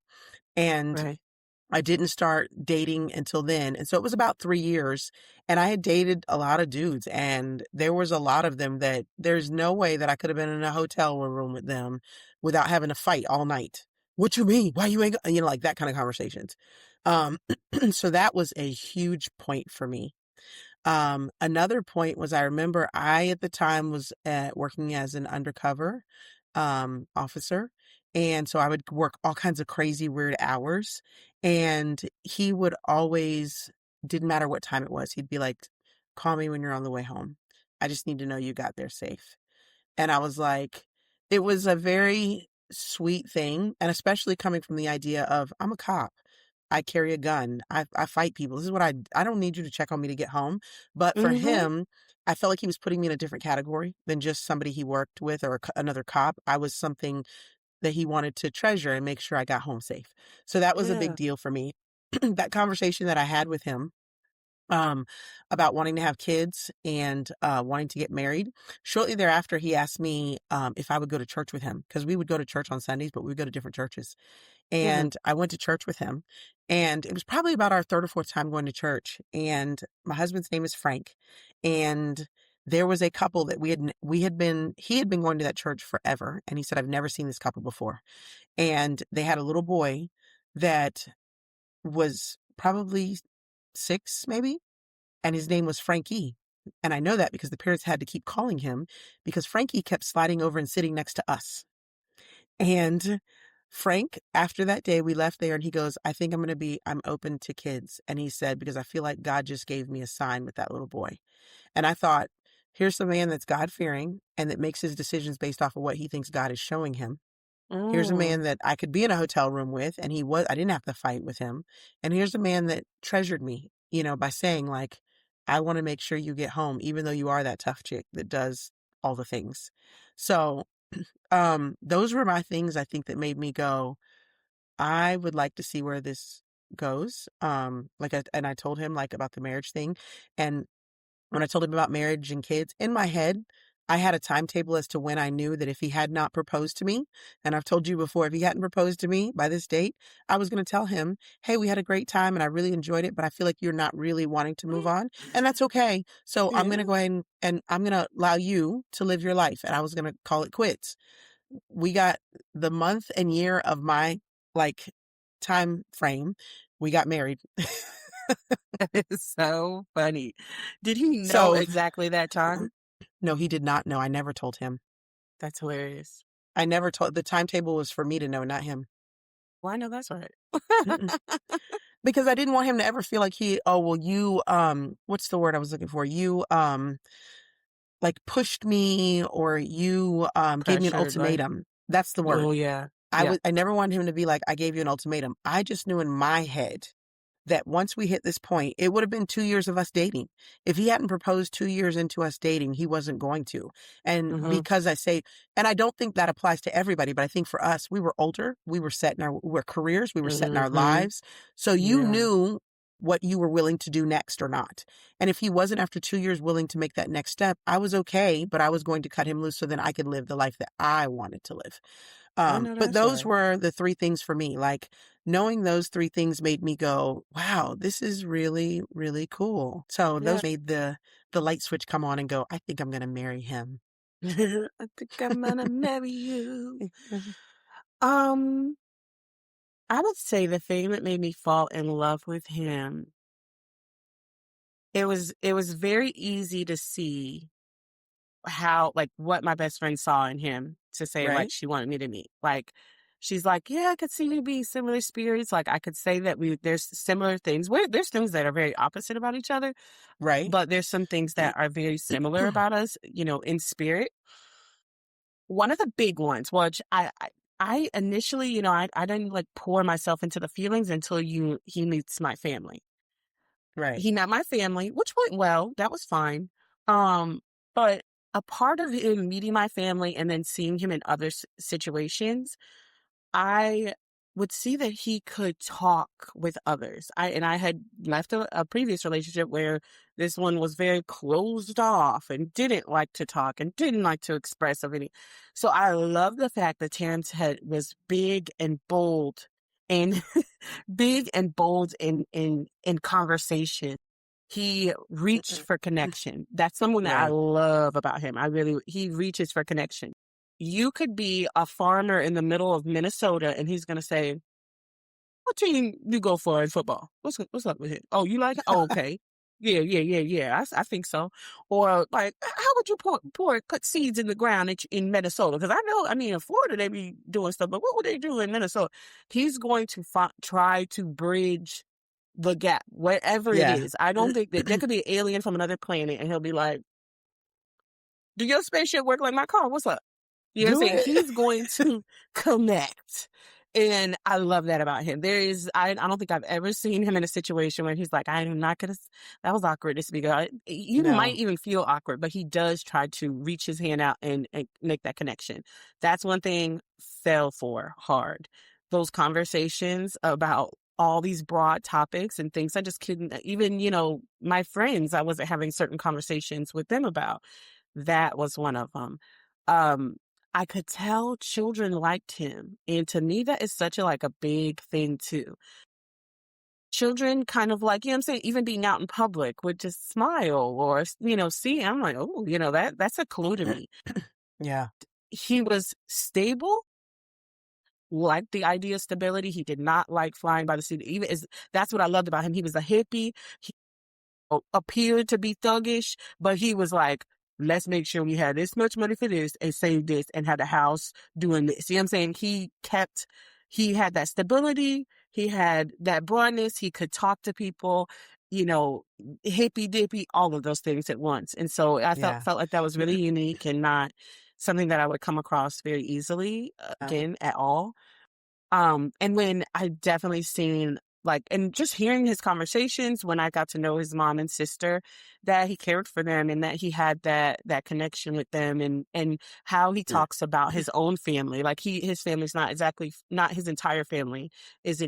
And Right. I didn't start dating until then. And so it was about 3 years. And I had dated a lot of dudes, and there was a lot of them that there's no way that I could have been in a hotel room with them without having to fight all night. What you mean? Why you ain't, like that kind of conversations. Um, so that was a huge point for me. Another point was I remember I at the time was working as an undercover officer. And so I would work all kinds of crazy, weird hours. And he would always, didn't matter what time it was, he'd be like, call me when you're on the way home. I just need to know you got there safe. And I was like, it was a very sweet thing. And especially coming from the idea of, I'm a cop. I carry a gun. I fight people. This is what I don't need you to check on me to get home. But for Mm-hmm. him, I felt like he was putting me in a different category than just somebody he worked with or another cop. I was something that he wanted to treasure and make sure I got home safe. So that was a big Yeah. deal for me. That conversation that I had with him um, about wanting to have kids and wanting to get married. Shortly thereafter, he asked me if I would go to church with him because we would go to church on Sundays, but we would go to different churches. Mm-hmm. And I went to church with him. And it was probably about our third or fourth time going to church. And my husband's name is Frank. And there was a couple that he had been going to that church forever. And he said, I've never seen this couple before. And they had a little boy that was probably 6, maybe, and his name was Frankie. And I know that because the parents had to keep calling him because Frankie kept sliding over and sitting next to us. And Frank, after that day, we left there and he goes, I think I'm open to kids. And he said, because I feel like God just gave me a sign with that little boy. And I thought, here's the man that's God fearing and that makes his decisions based off of what he thinks God is showing him. Here's a Mm. man that I could be in a hotel room with and I didn't have to fight with him. And here's a man that treasured me, by saying like, I want to make sure you get home, even though you are that tough chick that does all the things. So, those were my things I think that made me go, I would like to see where this goes. And I told him like about the marriage thing. And when I told him about marriage and kids, in my head, I had a timetable as to when I knew that if he had not proposed to me, and I've told you before, if he hadn't proposed to me by this date, I was going to tell him, hey, we had a great time and I really enjoyed it, but I feel like you're not really wanting to move on. And that's okay. So I'm going to Yeah. go ahead and I'm going to allow you to live your life. And I was going to call it quits. We got the month and year of my like time frame. We got married. That is so funny. Did he know So exactly that time? no, he did not know. I never told him. That's hilarious. I never told the timetable was for me to know, not him. Well, I know that's right. Mm-mm. Because I didn't want him to ever feel like oh, well, you, what's the word I was looking for? You, like pushed me or you, gave me an Pressured, like, ultimatum. That's the oh, word. yeah. Yeah. I never wanted him to be like, I gave you an ultimatum. I just knew in my head that once we hit this point, it would have been 2 years of us dating. If he hadn't proposed 2 years into us dating, he wasn't going to. And Mhm. because I say, and I don't think that applies to everybody, but I think for us, we were older, we were set in our careers, we were set in our Mhm. lives. So you Yeah. knew what you were willing to do next or not. And if he wasn't after 2 years willing to make that next step, I was okay, but I was going to cut him loose so then I could live the life that I wanted to live. I know But that's those right. were the 3 things for me, like, knowing those 3 things made me go, "Wow, this is really, really cool." So Yeah. those made the light switch come on and go, "I think I'm gonna marry him." I think I'm gonna marry you. Um, I would say the thing that made me fall in love with him, it was very easy to see how like what my best friend saw in him to say like Right? she wanted me to meet. Like she's like, yeah, I could see you be similar spirits. Like I could say that there's similar things. There's things that are very opposite about each other, Right? but there's some things that are very similar about us, in spirit. One of the big ones, which I initially, I didn't like pour myself into the feelings until he meets my family. Right. He met my family, which went well. That was fine. Um, but a part of him meeting my family and then seeing him in other situations, I would see that he could talk with others. I had left a previous relationship where this one was very closed off and didn't like to talk and didn't like to express of any. So I love the fact that Terrence had was big and bold and big and bold in conversation. He reached for connection. That's someone that I Right. love about him. He reaches for connection. You could be a farmer in the middle of Minnesota and he's going to say, what team you go for in football? What's up with it? Oh, you like it? Oh, okay. Yeah, yeah, yeah, yeah. I think so. Or like, how would you put seeds in the ground in Minnesota? Because I know, I mean, in Florida they be doing stuff, but what would they do in Minnesota? He's going to try to bridge the gap, whatever it Yeah. is. I don't think that there could be an alien from another planet, and he'll be like, "Do your spaceship work like my car? What's up?" You know what I'm Do saying? it. He's going to connect. And I love that about him. I don't think I've ever seen him in a situation where he's like, I'm not going to, that was awkward to speak of. You might No. even feel awkward, but he does try to reach his hand out and make that connection. That's one thing fell for hard. Those conversations about all these broad topics and things I just couldn't, even, my friends, I wasn't having certain conversations with them about. That was one of them. Um, I could tell children liked him, and to me, that is such a big thing too. Children kind of like, what I'm saying, even being out in public would just smile or, see. I'm like, oh, that's a clue to me. Yeah. He was stable, liked the idea of stability. He did not like flying by the seat. That's what I loved about him. He was a hippie. Appeared to be thuggish, but he was like, let's make sure we had this much money for this and save this and had a house doing this. See what I'm saying? He had that stability. He had that broadness. He could talk to people, you know, hippy dippy, all of those things at once. And so I Yeah. felt like that was really unique and not something that I would come across very easily No. again at all. And when I definitely seen like, and just hearing his conversations when I got to know his mom and sister, that he cared for them and that he had that connection with them, and how he talks about his own family. Like his family's not exactly, not his entire family is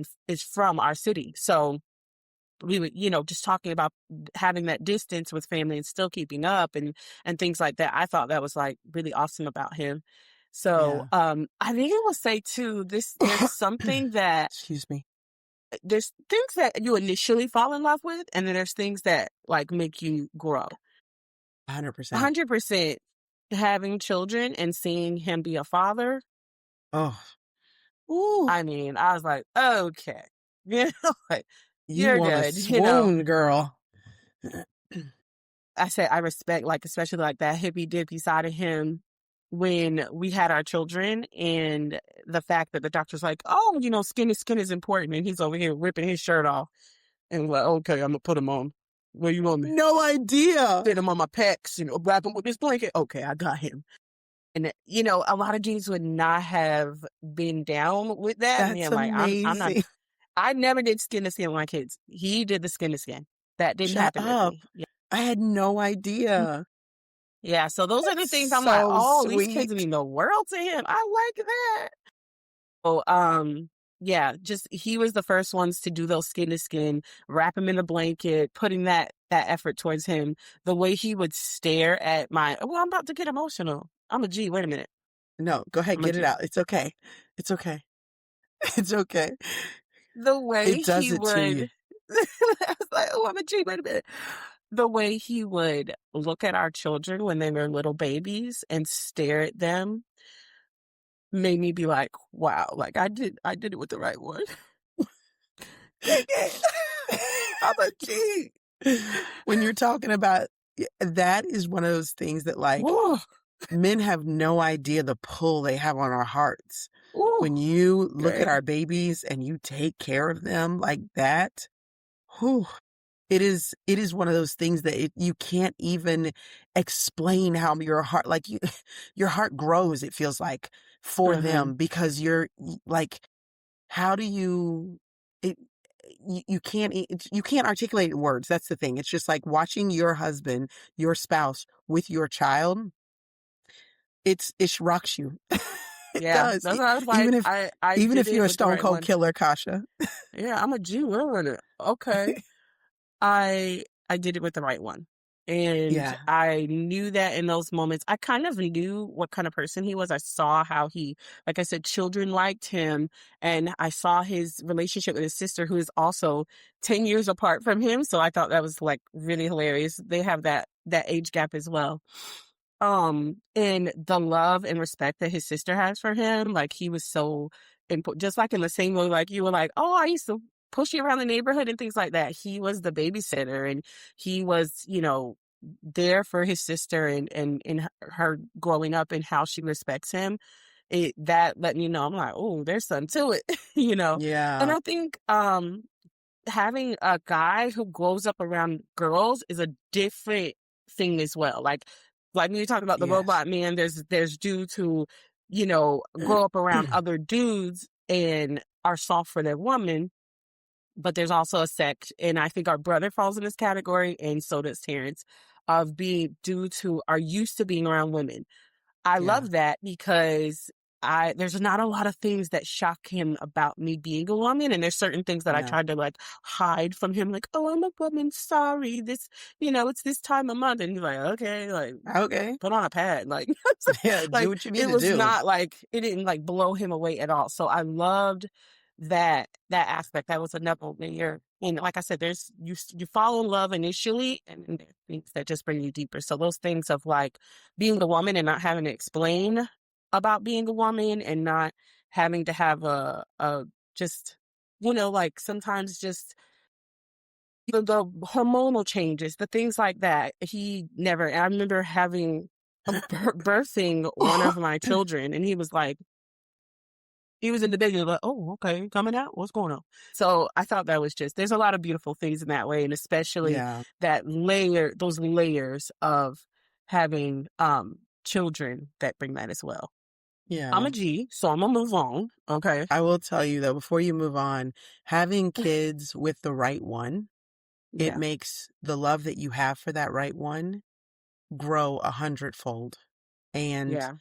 from our city. So we would, just talking about having that distance with family and still keeping up and things like that. I thought that was like really awesome about him. So Yeah. I think I will say too, there's something that Excuse me. there's things that you initially fall in love with, and then there's things that like make you grow. 100%. 100% having children and seeing him be a father. Oh, ooh, I mean, I was like, okay, like you you're want to good. swoon, girl. I said I respect, like, especially like that hippy dippy side of him when we had our children, and the fact that the doctor's like, oh, skin is important. And he's over here ripping his shirt off and like, okay, I'm gonna put him on. Where you want me? No idea. Fit him on my pecs, wrap him with this blanket. Okay, I got him. And a lot of dudes would not have been down with that. That's Man, like I'm not. amazing. I never did skin to skin with my kids. He did the skin to skin. That didn't Shut happen with up. me. I had no idea. Yeah, so those are the That's things I'm like, so "Oh, these kids sweet. mean the world to him. I like that." Oh, yeah, just he was the first ones to do those skin to skin, wrap him in a blanket, putting that effort towards him. The way he would stare at I'm about to get emotional. I'm a G. Wait a minute. No, go ahead, I'm a get it G. out. It's okay. It's okay. It's okay. The way It does he it to you. would, I was like, "Oh, I'm a G. Wait a minute." The way he would look at our children when they were little babies and stare at them made me be like, wow, like I did it with the right one. Dang it. I'm a G. When you're talking about that is one of those things that like Ooh, men have no idea the pull they have on our hearts. ooh, When you look at okay. our babies and you take care of them like that, whew, it is one of those things that you can't even explain how your heart like you your heart grows, it feels like, for Uh-huh. them because like how do you it you can't articulate it in words. That's the thing. It's just like watching your husband, your spouse with your child. It rocks you. It Yeah. does. That's why I was like, Even if I even did if you're it a with the stone right cold one. killer, Kasha. Yeah, I'm a G winner. Okay. I did it with the right one. And Yeah. I knew that in those moments. I kind of knew what kind of person he was. I saw how he, like I said, children liked him. And I saw his relationship with his sister, who is also 10 years apart from him. So I thought that was like really hilarious. They have that age gap as well. And the love and respect that his sister has for him, like he was so important. Just like in the same way, like you were like, oh, I used to push you around the neighborhood and things like that. He was the babysitter, and he was, there for his sister, and her growing up and how she respects him. That let me know. I'm like, oh, there's something to it, And Yeah. I think having a guy who grows up around girls is a different thing as well. Like when you talk about the Yes. robot man, there's dudes who, grow up around other dudes and are soft for their woman, but there's also a sect, and I think our brother falls in this category, and so does Terrence, of being dudes who are used to being around women. I Yeah. love that because there's not a lot of things that shock him about me being a woman, and there's certain things that I Yeah. tried to like hide from him, like, oh, I'm a woman, sorry, it's this time of month, and he's like, okay, like Okay. put on a pad, like, Yeah, do like what you need it to was do. not like it didn't like blow him away at all. So I loved that aspect. That was another layer. And like I said, you fall in love initially, and then there's things that just bring you deeper. So those things of like being a woman and not having to explain about being a woman, and not having to have a just like sometimes just the hormonal changes, the things like that. He never. I remember having birthing one of my children, and he was in the bed and like, oh, okay, coming out. What's going on? So I thought that was there's a lot of beautiful things in that way. And especially Yeah. those layers of having children that bring that as well. I'm Yeah. a G, so I'm gonna move on. Okay. I will tell you though, before you move on, having kids with the right one, it Yeah. makes the love that you have for that right one grow 100-fold. And Yeah.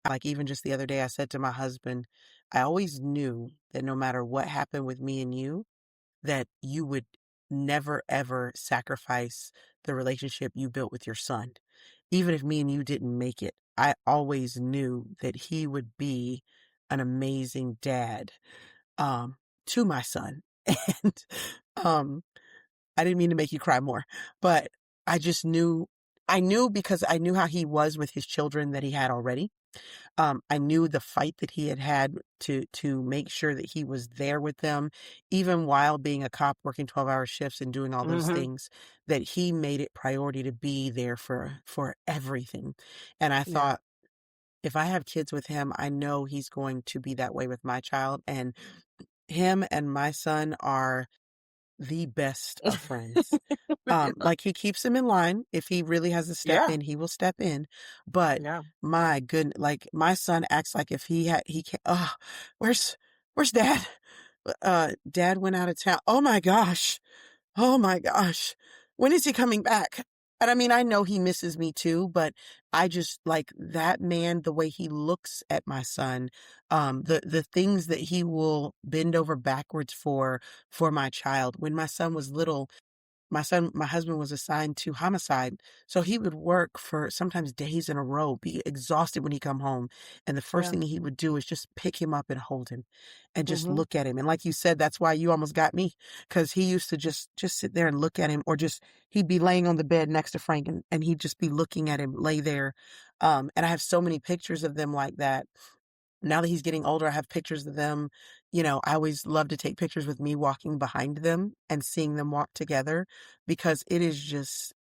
like even just the other day, I said to my husband, I always knew that no matter what happened with me and you, that you would never ever sacrifice the relationship you built with your son. Even if me and you didn't make it, I always knew that he would be an amazing dad um to my son. And um I didn't mean to make you cry more, but I just knew I knew because I knew how he was with his children that he had already. I knew the fight that he had had to make sure that he was there with them, even while being a cop, working 12-hour shifts and doing all those Mhm. things, that he made it priority to be there for everything. And I Yeah. thought, if I have kids with him, I know he's going to be that way with my child. And him and my son are the best of friends. Like he keeps him in line. If he really has to step Yeah. in, he will step in. But Yeah. my goodness, like my son acts like if he can't, oh, where's dad? Dad went out of town. Oh my gosh. Oh my gosh. When is he coming back? And I mean, I know he misses me too, but I just like that man, the way he looks at my son, the things that he will bend over backwards for my child. When my son was little, my husband was assigned to homicide. So he would work for sometimes days in a row, be exhausted when he come home. And the first Yeah. thing he would do is just pick him up and hold him and just Mhm. look at him. And like you said, that's why you almost got me. Cause he used to just sit there and look at him, or just, he'd be laying on the bed next to Frank, and he'd just be looking at him lay there. And I have so many pictures of them like that. Now that he's getting older, I have pictures of them. I always love to take pictures with me walking behind them and seeing them walk together, because it is just,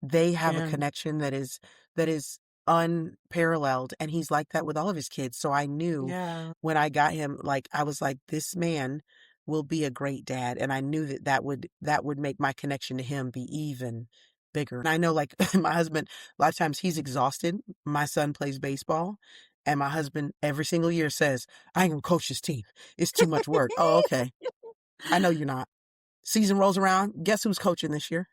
they have a Yeah. connection that is unparalleled, and he's like that with all of his kids. So I knew Yeah. when I got him, like I was like, this man will be a great dad, and I knew that would make my connection to him be even bigger. And I know, like my husband, a lot of times he's exhausted. My son plays baseball, and my husband every single year says, I ain't gonna coach this team. It's too much work. Oh, okay. I know you're not. Season rolls around. Guess who's coaching this year?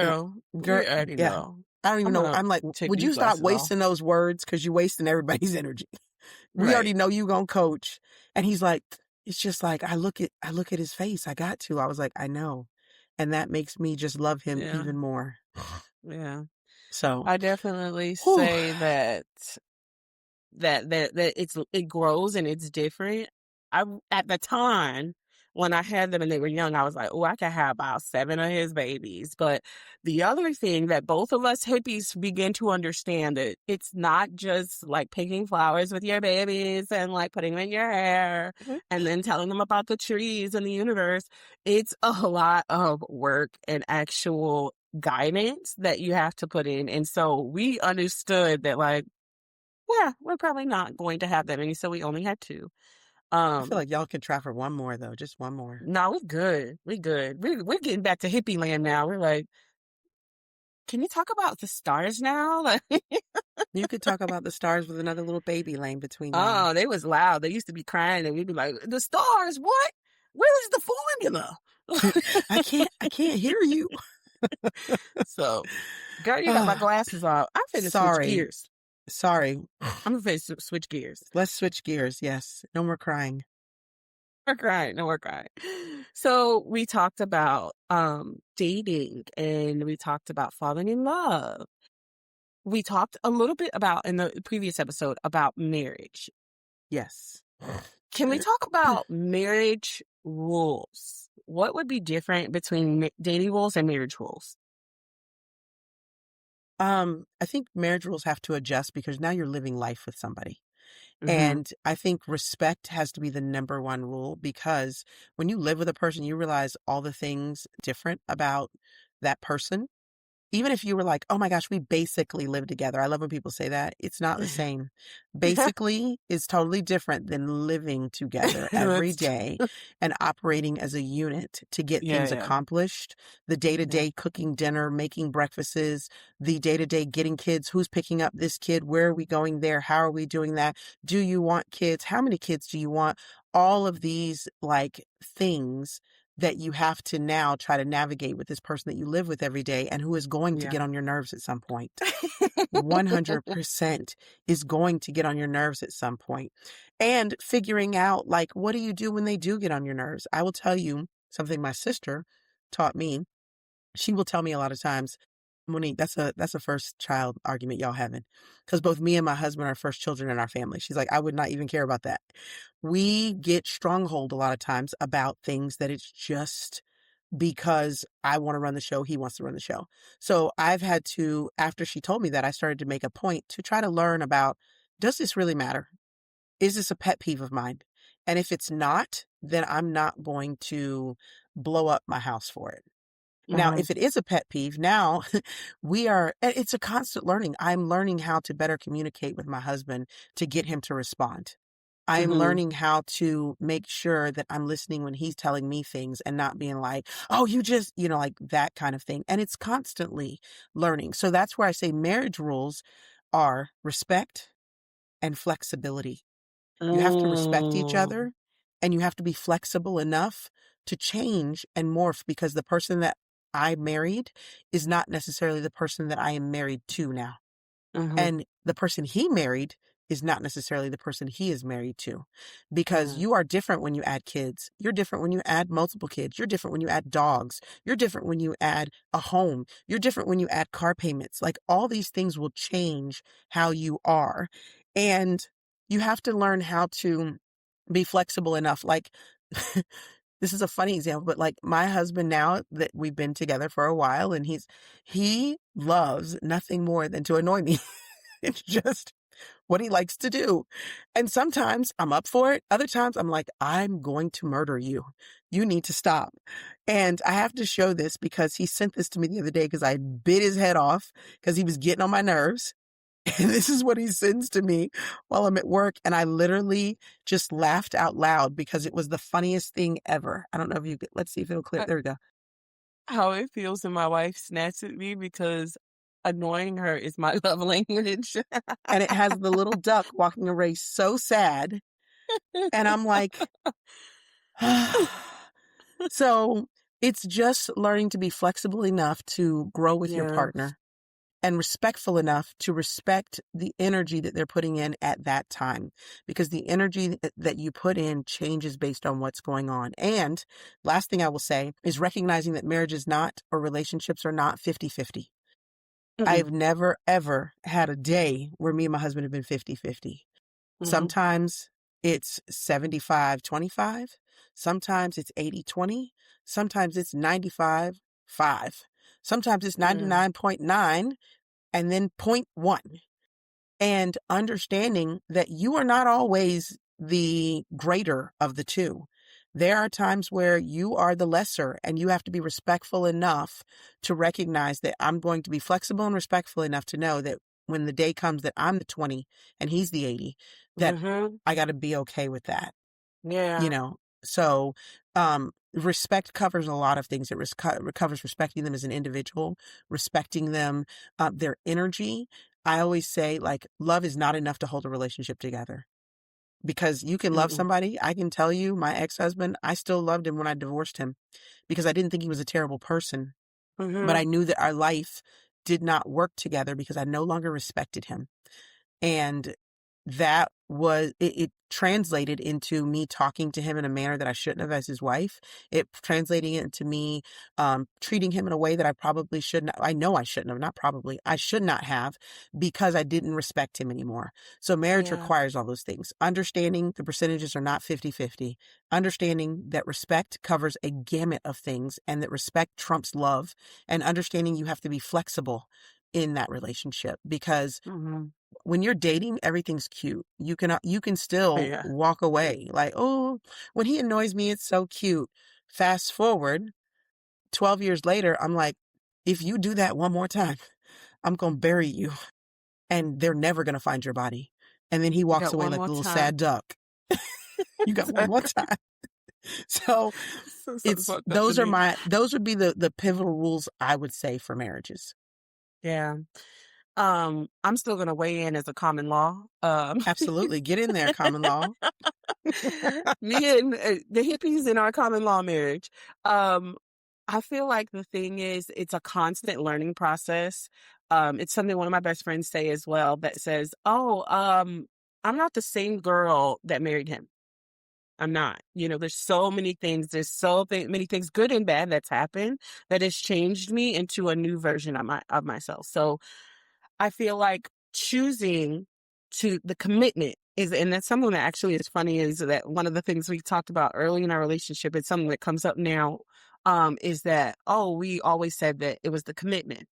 Mm, Girl, girl, we already yeah. know. I don't even I'm know. gonna I'm like, take would these you stop glasses off. wasting those words? Because you're wasting everybody's energy. We Right. already know you gonna coach. And he's like, it's just like, I look at his face. I got to. I was like, I know. And that makes me just love him Yeah. even more. Yeah. So, I definitely whew, say that it grows and it's different. At the time when I had them and they were young, I was like, oh, I could have about 7 of his babies. But the other thing that both of us hippies begin to understand, that it's not just like picking flowers with your babies and like putting them in your hair mhm, and then telling them about the trees and the universe. It's a lot of work and actual guidance that you have to put in. And so we understood that, like, yeah, we're probably not going to have that many, so we only had 2. I feel Um, like y'all could try for one more though, just one more. no, we're good. We good. We're getting back to hippie land now. We're like, can you talk about the stars now? Like, You could talk about the stars with another little baby laying between y'all. oh, they was loud. They used to be crying, and we'd be like, the stars, what? Where is the formula? I can't hear you. So, girl, you got my Ah, glasses off. I'm finna switch sorry. gears. Sorry. I'm finna switch gears. Let's switch gears. Yes. No more crying. We're crying. No, we're crying. So we talked about dating, and we talked about falling in love. We talked a little bit about in the previous episode about marriage. Yes. Can we talk about marriage rules? What would be different between dating rules and marriage rules? I think marriage rules have to adjust because now you're living life with somebody. Hmm. And I think respect has to be the number one rule, because when you live with a person, you realize all the things different about that person. even if you were like, "Oh my gosh, we basically live together." I love when people say that. It's not the same. Basically is totally different than living together every That's day and operating as a unit to get yeah, things yeah, accomplished. The yeah, day-to-day cooking dinner, making breakfasts, the day-to-day getting kids, who's picking up this kid, where are we going there, how are we doing that? Do you want kids? How many kids do you want? All of these like things that you have to now try to navigate with this person that you live with every day and who is going to yeah. get on your nerves at some point. 100% is going to get on your nerves at some point. And figuring out, like, what do you do when they do get on your nerves? I will tell you something my sister taught me. She will tell me a lot of times, Monique, that's a first child argument y'all having. Because both me and my husband are first children in our family. She's like, I would not even care about that. We get stronghold a lot of times about things that it's just because I want to run the show, he wants to run the show. So I've had to, after she told me that, I started to make a point to try to learn about, does this really matter? Is this a pet peeve of mine? And if it's not, then I'm not going to blow up my house for it. Now, Mhm, if it is a pet peeve, now it's a constant learning. I'm learning how to better communicate with my husband to get him to respond. I'm mhm, learning how to make sure that I'm listening when he's telling me things and not being like, oh, you just, like that kind of thing. And it's constantly learning. So that's where I say marriage rules are respect and flexibility. You have to respect each mm, other and you have to be flexible enough to change and morph because the person that I married is not necessarily the person that I am married to now. mhm, And the person he married is not necessarily the person he is married to because mm, you are different when you add kids. You're different when you add multiple kids. You're different when you add dogs. You're different when you add a home. You're different when you add car payments. Like all these things will change how you are. And you have to learn how to be flexible enough. Like, this is a funny example, but like my husband now that we've been together for a while and he loves nothing more than to annoy me. It's just what he likes to do. And sometimes I'm up for it. Other times I'm like, I'm going to murder you. You need to stop. And I have to show this because he sent this to me the other day because I bit his head off because he was getting on my nerves. And this is what he sends to me while I'm at work. And I literally just laughed out loud because it was the funniest thing ever. I don't know if you could, let's see if it'll clear. uh, There we go. how it feels when my wife snaps at me because annoying her is my love language. And it has the little duck walking away so sad. And I'm like, so it's just learning to be flexible enough to grow with your Yeah, partner and respectful enough to respect the energy that they're putting in at that time because the energy that you put in changes based on what's going on. And last thing I will say is recognizing that marriage is not or relationships are not 50-50. mm-mm, I've never ever had a day where me and my husband have been 50-50. mhm, Sometimes it's 75-25. Sometimes it's 80-20. Sometimes it's 95-5. Sometimes it's yeah, 99.9 and then point 0.1. And understanding that you are not always the greater of the two. There are times where you are the lesser and you have to be respectful enough to recognize that I'm going to be flexible and respectful enough to know that when the day comes that I'm the 20 and he's the 80, that mhm, I got to be okay with that, you yeah, know? So, respect covers a lot of things. Covers respecting them as an individual, respecting them, their energy. I always say, like, love is not enough to hold a relationship together because you can love mm-mm, somebody. I can tell you, my ex-husband, I still loved him when I divorced him because I didn't think he was a terrible person, but I mhm, knew that our life did not work together because I no longer respected him. And that was it translated into me talking to him in a manner that I shouldn't have as his wife. It translating it into me treating him in a way that I probably shouldn't. I know I shouldn't have, not probably. I should not have because I didn't respect him anymore. So marriage yeah, requires all those things. Understanding the percentages are not 50-50. Understanding that respect covers a gamut of things and that respect trumps love and understanding you have to be flexible in that relationship because mhm, when you're dating, everything's cute. You can still yeah, walk away like, oh, when he annoys me, it's so cute. Fast forward 12 years later, I'm like, if you do that one more time, I'm gonna bury you, and they're never gonna find your body." And then he You walks got away one like more a little time. sad duck. You got one more time. So So it's fucked up to me. those would be the pivotal rules I would say for marriages. Yeah. I'm still gonna weigh in as a common law. Absolutely. Get in there, common law. Me and the hippies in our common law marriage. Um, I feel like the thing is, it's a constant learning process. It's something one of my best friends say as well that says, "Oh, I'm not the same girl that married him. I'm not. You know, there's so many things. There's many things, good and bad, that's happened that has changed me into a new version of myself." So I feel like choosing to the commitment is, and that's something that actually is funny, is that one of the things we talked about early in our relationship, it's something that comes up now, is that, oh, we always said that it was the commitment.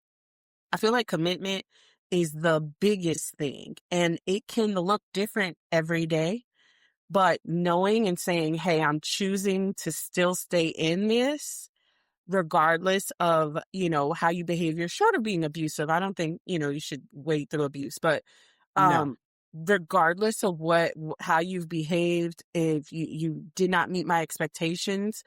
I feel like commitment is the biggest thing, and it can look different every day, but knowing and saying, hey, I'm choosing to still stay in this regardless of, how you behave. You're short of being abusive. I don't think, you should wade through abuse, but No. um regardless of how you've behaved, if you did not meet my expectations,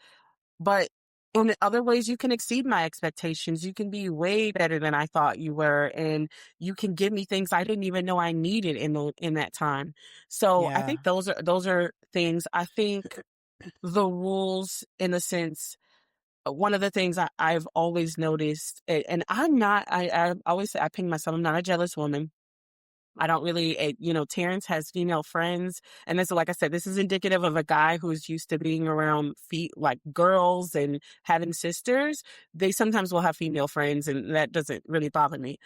but in other ways you can exceed my expectations. You can be way better than I thought you were, and you can give me things I didn't even know I needed in that time. So I Yeah. think those are things. I think the rules, in a sense, one of the things I've always noticed, and I'm not, I always say, I ping myself, I'm not a jealous woman. I don't really, Terrence has female friends. And this, like I said, this is indicative of a guy who's used to being around like girls and having sisters. They sometimes will have female friends, and that doesn't really bother me.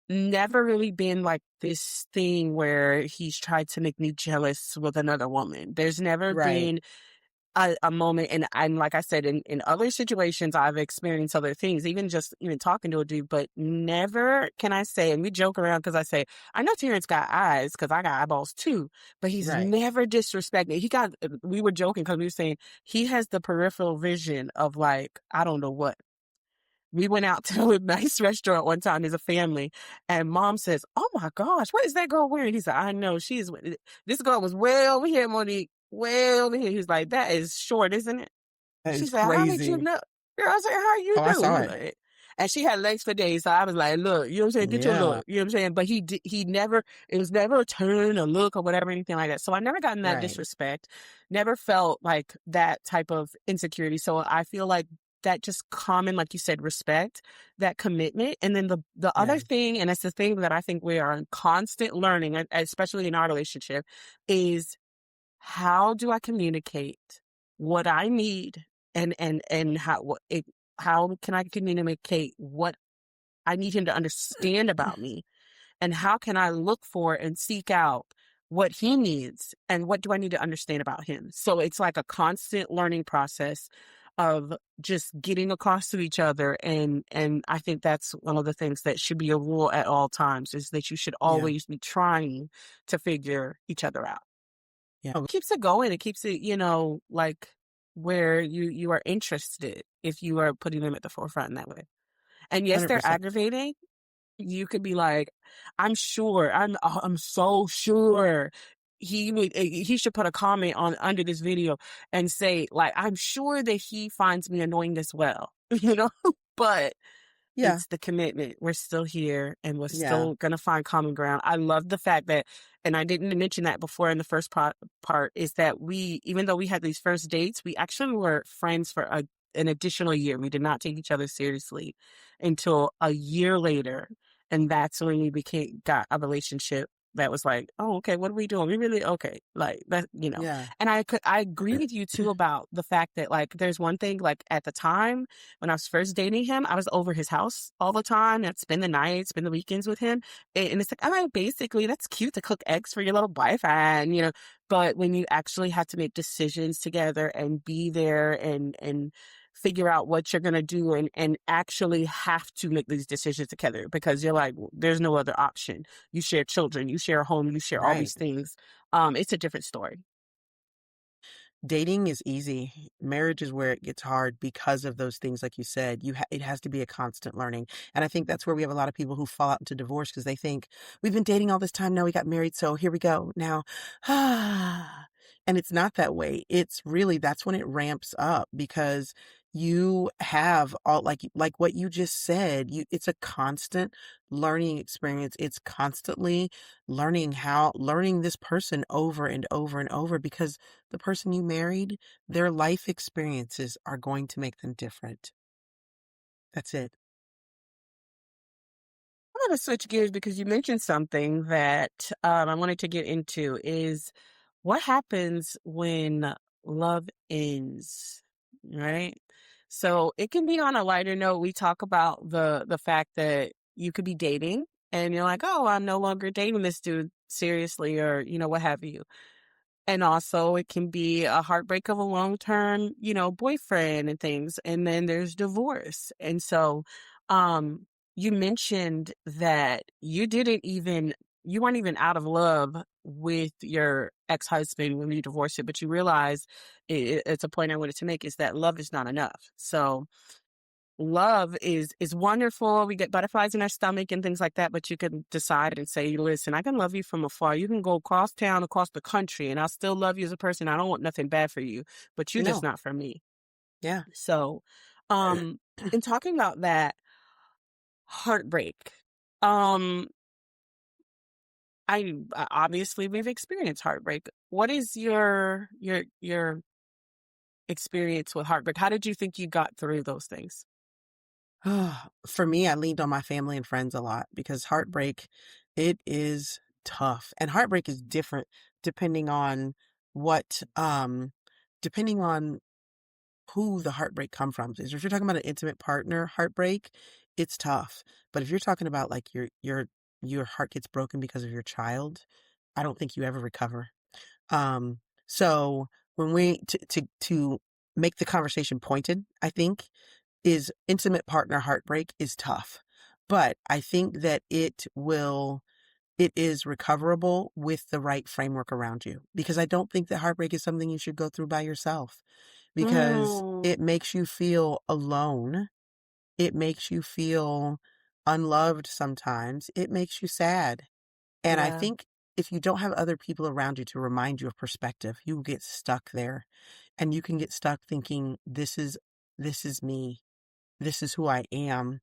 Never really been like this thing where he's tried to make me jealous with another woman. There's never Right. been a moment, and like I said, in other situations, I've experienced other things, even just even talking to a dude, but never can I say, and we joke around because I say, I know Terrence got eyes because I got eyeballs too, but he's Right. never disrespected. We were joking because we were saying he has the peripheral vision of, like, I don't know what. We went out to a nice restaurant one time as a family, and mom says, "Oh my gosh, what is that girl wearing?" He said, "I know, this girl was way over here, Monique, way over here." He was like, "That is short, isn't it?" That She is said, "How did you crazy. know?" Girl, I said, "How you Oh, I do?" saw He it. like, and she had legs for days. So I was like, "Look, you know what I'm saying? Get your Yeah. look." You know what I'm saying? But he never, it was never a turn, a look, or whatever, anything like that. So I never gotten that Right. disrespect, never felt like that type of insecurity. So I feel like that just common, like you said, respect, that commitment. And then the other Yeah. thing, and it's the thing that I think we are in constant learning, especially in our relationship, is how do I communicate what I need, and how can I communicate what I need him to understand about me, and how can I look for and seek out what he needs, and what do I need to understand about him? So it's like a constant learning process of just getting across to each other, and I think that's one of the things that should be a rule at all times, is that you should Yeah. always be trying to figure each other out. Yeah. Oh, Keeps it going. It keeps it, like, where you are interested if you are putting them at the forefront in that way. And yes, they're 100%. aggravating. You could be like, I'm so sure he should put a comment on under this video and say, like, I'm sure that he finds me annoying as well, but Yeah. it's the commitment. We're still here, and we're Yeah. still gonna find common ground. I love the fact that, and I didn't mention that before in the first part, is that even though we had these first dates, we actually were friends for an additional year. We did not take each other seriously until a year later, and that's when we got a relationship that was like, oh, okay, what are we doing? We really okay, like that. Yeah. And I agree with you too about the fact that, like, there's one thing, like, at the time when I was first dating him, I was over his house all the time. I'd spend the night, spend the weekends with him. And it's like, I mean, basically, that's cute to cook eggs for your little boyfriend. But when you actually have to make decisions together and be there and figure out what you're going to do, and actually have to make these decisions together, because you're like, there's no other option. You share children, you share a home, you share all Right. these things. It's a different story. Dating is easy. Marriage is where it gets hard because of those things, like you said. It has to be a constant learning, and I think that's where we have a lot of people who fall out into divorce because they think we've been dating all this time. Now we got married, so here we go. Now, and it's not that way. It's really that's when it ramps up because you have all like what you just said. It's a constant learning experience. It's constantly learning this person over and over and over because the person you married, their life experiences are going to make them different. That's it. I want to switch gears because you mentioned something that I wanted to get into is what happens when love ends, right? So it can be on a lighter note. We talk about the fact that you could be dating and you're like, oh, I'm no longer dating this dude seriously, or what have you. And also it can be a heartbreak of a long-term, boyfriend and things. And then there's divorce. And so, you mentioned that you weren't even out of love with your ex-husband when you divorced it, but you realize it's a point I wanted to make is that love is not enough. So love is wonderful. We get butterflies in our stomach and things like that, but you can decide and say, listen, I can love you from afar. You can go across town, across the country, and I'll still love you as a person. I don't want nothing bad for you, but you're just No. not for me. Yeah. So, in talking about that heartbreak, um, obviously we've experienced heartbreak. What is your experience with heartbreak? How did you think you got through those things? For me, I leaned on my family and friends a lot because heartbreak, it is tough. And heartbreak is different depending on what depending on who the heartbreak come from. If you're talking about an intimate partner heartbreak, it's tough. But if you're talking about like your heart gets broken because of your child, I don't think you ever recover. So when we to make the conversation pointed, I think is intimate partner heartbreak is tough. But I think that it is recoverable with the right framework around you because I don't think that heartbreak is something you should go through by yourself because Mm, it makes you feel alone. It makes you feel unloved sometimes. It makes you sad. And I yeah. think if you don't have other people around you to remind you of perspective, you get stuck there and you can get stuck thinking, this is me. This is who I am.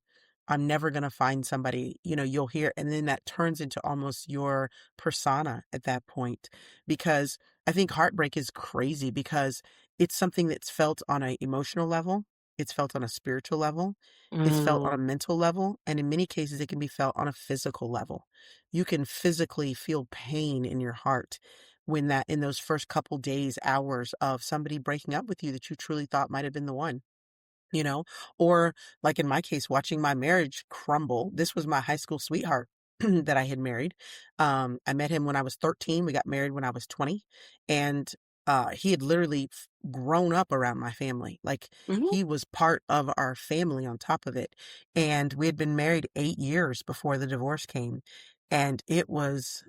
I'm never going to find somebody, you'll hear, and then that turns into almost your persona at that point. Because I think heartbreak is crazy because it's something that's felt on an emotional level, it's felt on a spiritual level, it's felt on a Mm, mental level, and in many cases, it can be felt on a physical level. You can physically feel pain in your heart when that in those first couple days, hours of somebody breaking up with you that you truly thought might have been the one you know, or like in my case, watching my marriage crumble. This was my high school sweetheart that I had married. I met him when I was 13. We got married when I was 20. And he had literally grown up around my family. Like mhm. he was part of our family on top of it. And we had been married 8 years before the divorce came. And it was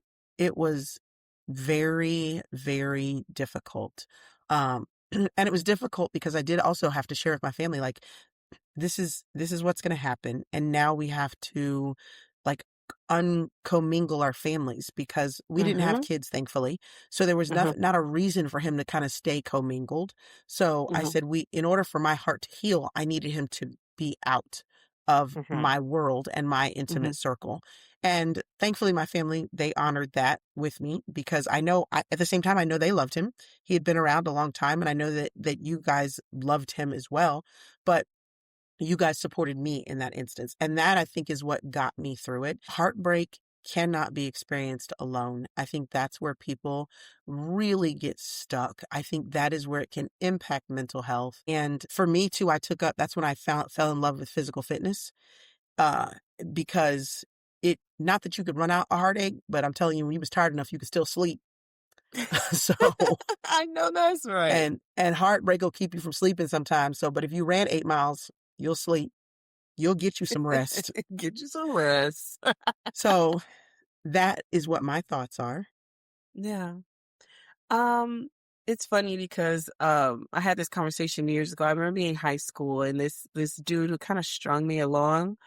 very, very difficult. And it was difficult because I did also have to share with my family, like, this is what's going to happen. And now we have to like uncommingle our families because we didn't have Mhm, kids, thankfully. So there was mhm, not a reason for him to kind of stay commingled. So I mhm, said, in order for my heart to heal, I needed him to be out of mhm, my world and my mhm, intimate circle. And thankfully, my family, they honored that with me because at the same time, I know they loved him. He had been around a long time and I know that you guys loved him as well. But you guys supported me in that instance. And that I think is what got me through it. Heartbreak cannot be experienced alone. I think that's where people really get stuck. I think that is where it can impact mental health. And for me too, that's when I fell in love with physical fitness. Uh, because not that you could run out a heartache, but I'm telling you, when you was tired enough, you could still sleep. So, I know that's right. and heartbreak will keep you from sleeping sometimes. So, but if you ran 8 miles, you'll sleep. You'll get you some rest. Get you some rest. So that is what my thoughts are. Yeah. Um, It's funny because, I had this conversation years ago. I remember being in high school and this dude who kinda strung me along,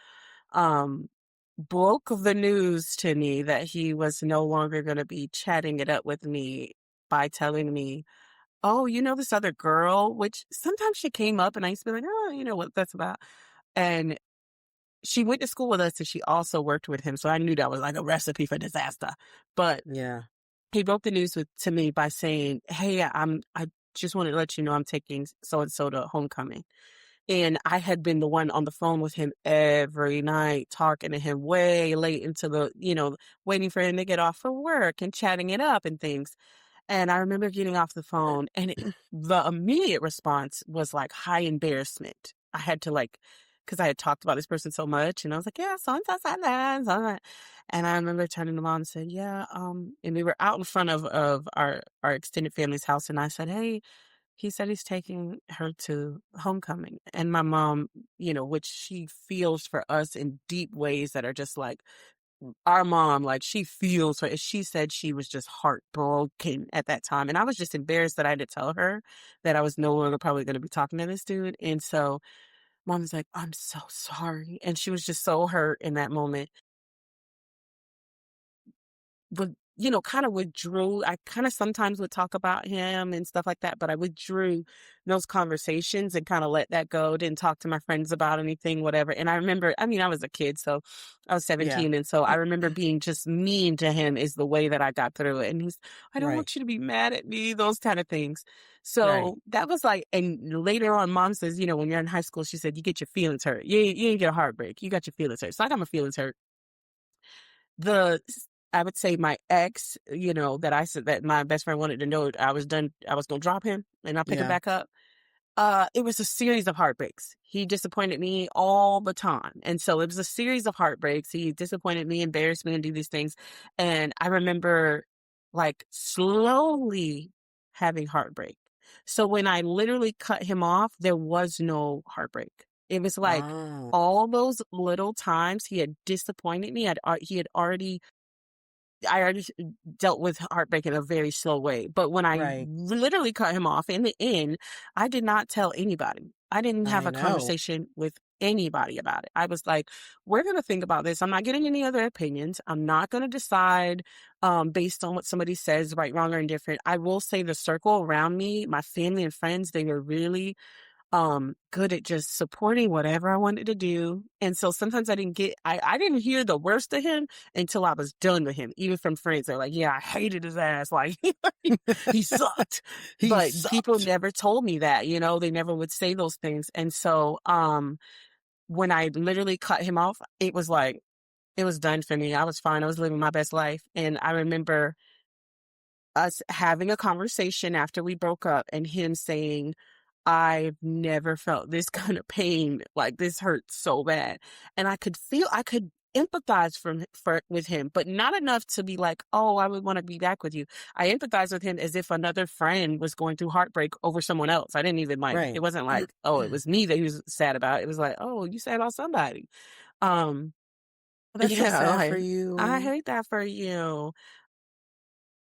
um, broke the news to me that he was no longer gonna be chatting it up with me by telling me, "Oh, you know this other girl?" Which sometimes she came up and I used to be like, "Oh, you know what that's about." And she went to school with us and she also worked with him, so I knew that was like a recipe for disaster. But Yeah. he broke the news to me by saying, "Hey, I just wanted to let you know I'm taking so and so to homecoming." And I had been the one on the phone with him every night, talking to him way late into waiting for him to get off from work and chatting it up and things. And I remember getting off the phone and the immediate response was like high embarrassment. I had to because I had talked about this person so much and I was like, yeah, so and so said that, so and that. And I remember turning to mom and said, yeah, and we were out in front of our extended family's house. And I said, hey, he said he's taking her to homecoming. And my mom, which she feels for us in deep ways that are just like, our mom, like, she feels her she said she was just heartbroken at that time, and I was just embarrassed that I had to tell her that I was no longer probably gonna be talking to this dude, and so mom was like, "I'm so sorry," and she was just so hurt in that moment. But, kinda withdrew. I kinda sometimes would talk about him and stuff like that, but I withdrew those conversations and kinda let that go, didn't talk to my friends about anything, whatever, and I remember I was a kid, so I was Yeah. 17, and so I remember being just mean to him is the way that I got through it, and he's, "I don't Right. want you to be mad at me," those kinda things. Right. So, that was like and later on, mom says, when you're in high school, she said, "You get your feelings hurt. You ain't get a heartbreak. You got your feelings hurt." So I got my feelings hurt. The s I would say my ex, that I said that my best friend wanted to know I was done I was gonna drop him and not pick him Yeah. back up. It was a series of heartbreaks. He disappointed me all the time, and so it was a series of heartbreaks. He disappointed me, embarrassed me, and do these things, and I remember, like, slowly having heartbreak. So when I literally cut him off, there was no heartbreak. It was like Oh, all those little times he had disappointed me, he had already I already dealt with heartbreak in a very slow way, but when I right. literally cut him off in the end, I did not tell anybody. I didn't have I a know. conversation with anybody about it. I was like, "We're gonna think about this. I'm not getting any other opinions. I'm not gonna decide, based on what somebody says, right, wrong, or indifferent." I will say the circle around me, my family and friends, they were really good at just supporting whatever I wanted to do. And so sometimes I didn't hear the worst of him until I was done with him, even from friends. They're like, yeah, I hated his ass. Like he sucked. He But people sucked. never told me that, they never would say those things. And so when I literally cut him off, it was like it was done for me. I was fine. I was living my best life. And I remember us having a conversation after we broke up and him saying, I've never felt this kind of pain. Like this hurts so bad. And I could empathize with him, but not enough to be like, oh, I would want to be back with you. I empathize with him as if another friend was going through heartbreak over someone else. I didn't even it Right. wasn't like, oh, it was me that he was sad about. It was like, oh, you sad about somebody. Um, Well, that's so yeah, sad for like I you. hate that for you.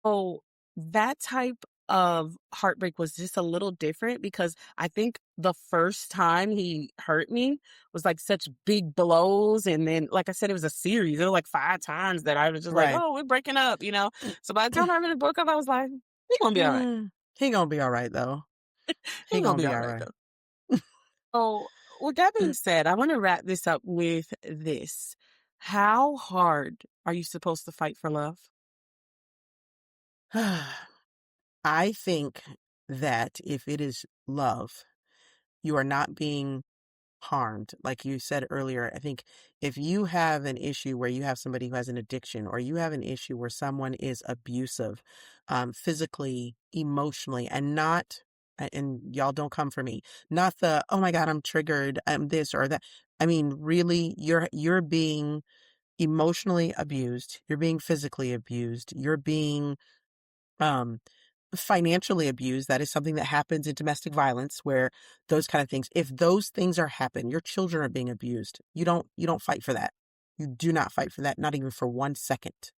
So that type of heartbreak was just a little different because I think the first time he hurt me was like such big blows. And then, like I said, it was a series. There were like 5 times that I was just like, Right. oh, we're breaking up. So by the time I really broke up, I was like, he gonna be all right. He gonna be all right though. He He gonna gonna be be all all right right. though. So with that being said, I want to wrap this up with this. How hard are you supposed to fight for love? I think that if it is love, you are not being harmed. Like you said earlier, I think if you have an issue where you have somebody who has an addiction, or you have an issue where someone is abusive, physically, emotionally, and not, and y'all don't come for me, not the, oh my God, I'm triggered, I'm this or that. I mean, really, you're being emotionally abused, you're being physically abused, you're being, um, financially abused. That is something that happens in domestic violence, where those kind of things, if those things are happen, your children are being abused, you don't fight for that. You do not fight for that, not even for 1 second.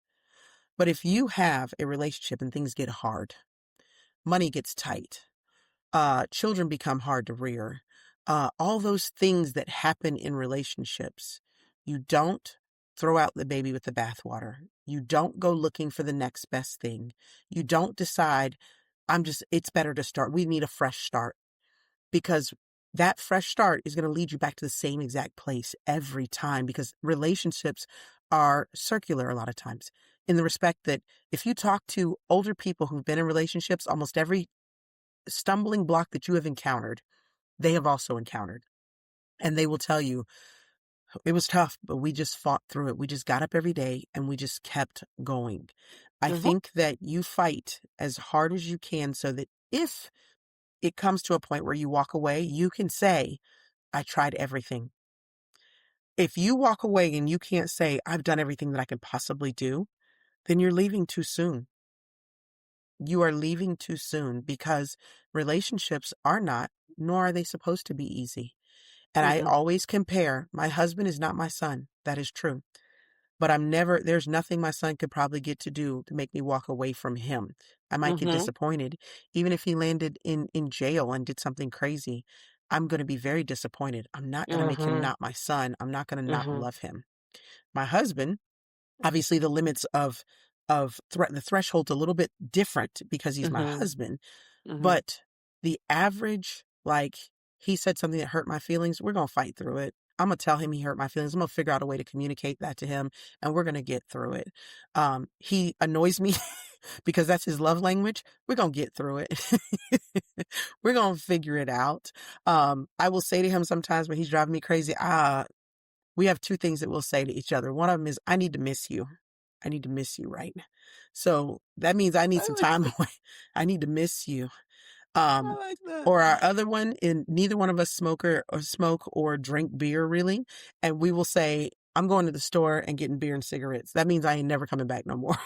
But if you have a relationship and things get hard, money gets tight, children become hard to rear, all those things that happen in relationships. You don't throw out the baby with the bathwater. You don't go looking for the next best thing. You don't decide, it's better to start. We need a fresh start, because that fresh start is going to lead you back to the same exact place every time, because relationships are circular a lot of times, in the respect that if you talk to older people who've been in relationships, almost every stumbling block that you have encountered, they have also encountered. And they will tell you, it was tough, but we just fought through it. We just got up every day and we just kept going. I Mhm. think that you fight as hard as you can so that if it comes to a point where you walk away, you can say, I tried everything. If you walk away and you can't say, I've done everything that I could possibly do, then you're leaving too soon. You are leaving too soon, because relationships are not, nor are they supposed to be easy. And I Mm-mm. always compare, my husband is not my son. That is true. But there's nothing my son could probably get to do to make me walk away from him. I might get Mhm. disappointed. Even if he landed in jail and did something crazy, I'm going to be very disappointed. I'm not going to make him Mhm. not my son. I'm not going to not Mhm. love him. My husband, obviously the limits the threshold's a little bit different because he's my Mhm. husband, Mhm. but the average, like, he said something that hurt my feelings, we're going to fight through it. I'm going to tell him he hurt my feelings. I'm going to figure out a way to communicate that to him, and we're going to get through it. He annoys me because that's his love language. We're going to get through it. We're going to figure it out. I will say to him sometimes when he's driving me crazy, we have two things that we'll say to each other. One of them is, I need to miss you. I need to miss you right now. So that means I need I some like time that. away. I need to miss you. I Um, like that. or our other one, and neither one of us smoke or drink beer really. And we will say, I'm going to the store and getting beer and cigarettes. That means I ain't never coming back no more.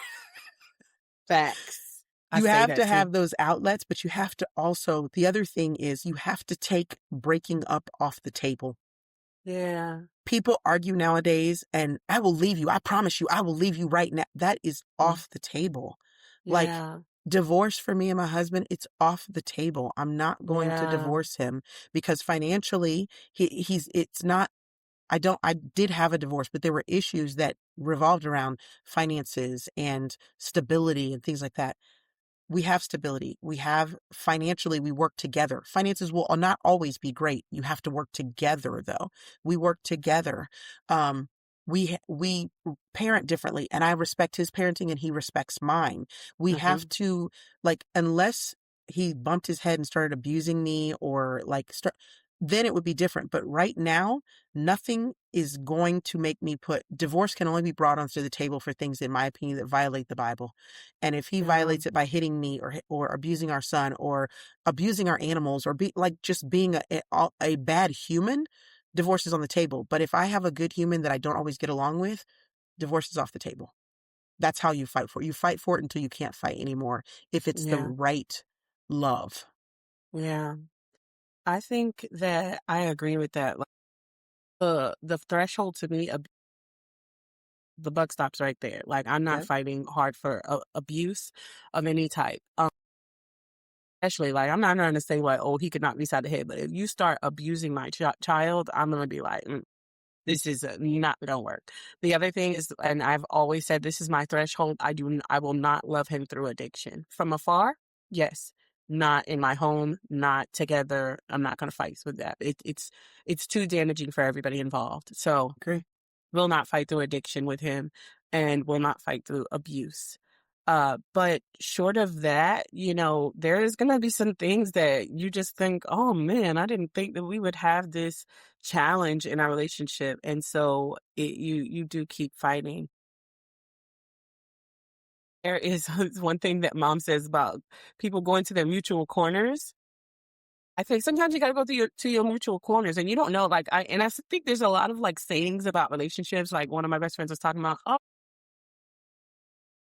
Facts. I You say have that to too. have those outlets, but you have to also, the other thing is you have to take breaking up off the table. Yeah. People argue nowadays, and I will leave you. I promise you, I will leave you right now. That is Mm. off the table. Like, Yeah. divorce for me and my husband, it's off the table. I'm not going to Yeah. divorce him because financially, it's not, I did have a divorce, but there were issues that revolved around finances and stability and things like that. We have stability. We have financially, we work together. Finances will not always be great. You have to work together though. We work together. Um, we parent differently, and I respect his parenting and he respects mine. We have Mhm. to, like, unless he bumped his head and started abusing me or like then it would be different. But right now, nothing is going to make me put divorce can only be brought onto the table for things, in my opinion, that violate the Bible. And if he Yeah. violates it by hitting me or abusing our son or abusing our animals or just being a bad human, divorce is on the table. But if I have a good human that I don't always get along with, divorce is off the table. That's how you fight for it. You fight for it until you can't fight anymore. If it's the Yeah. right love. Yeah. I think that I agree with that. Like, the threshold to me, the buck stops right there. Like, I'm not Yeah. fighting hard for abuse of any type. Especially, like, I'm not trying to say, like, oh, he could knock me side the head, but if you start abusing my child, I'm gonna be like, this is not gonna work. The other thing is, and I've always said this is my threshold. I will not love him through addiction. From afar, yes. Not in my home, not together. I'm not gonna fight with that. It's too damaging for everybody involved. So Agree. will not fight through addiction with him and will not fight through abuse. But short of that, there's going to be some things that you just think, oh man, I didn't think that we would have this challenge in our relationship. And so you do keep fighting. There is one thing that mom says about people going to their mutual corners. I think sometimes you got to go to your mutual corners, and you don't know. Like I think there's a lot of like sayings about relationships. Like one of my best friends was talking about, oh,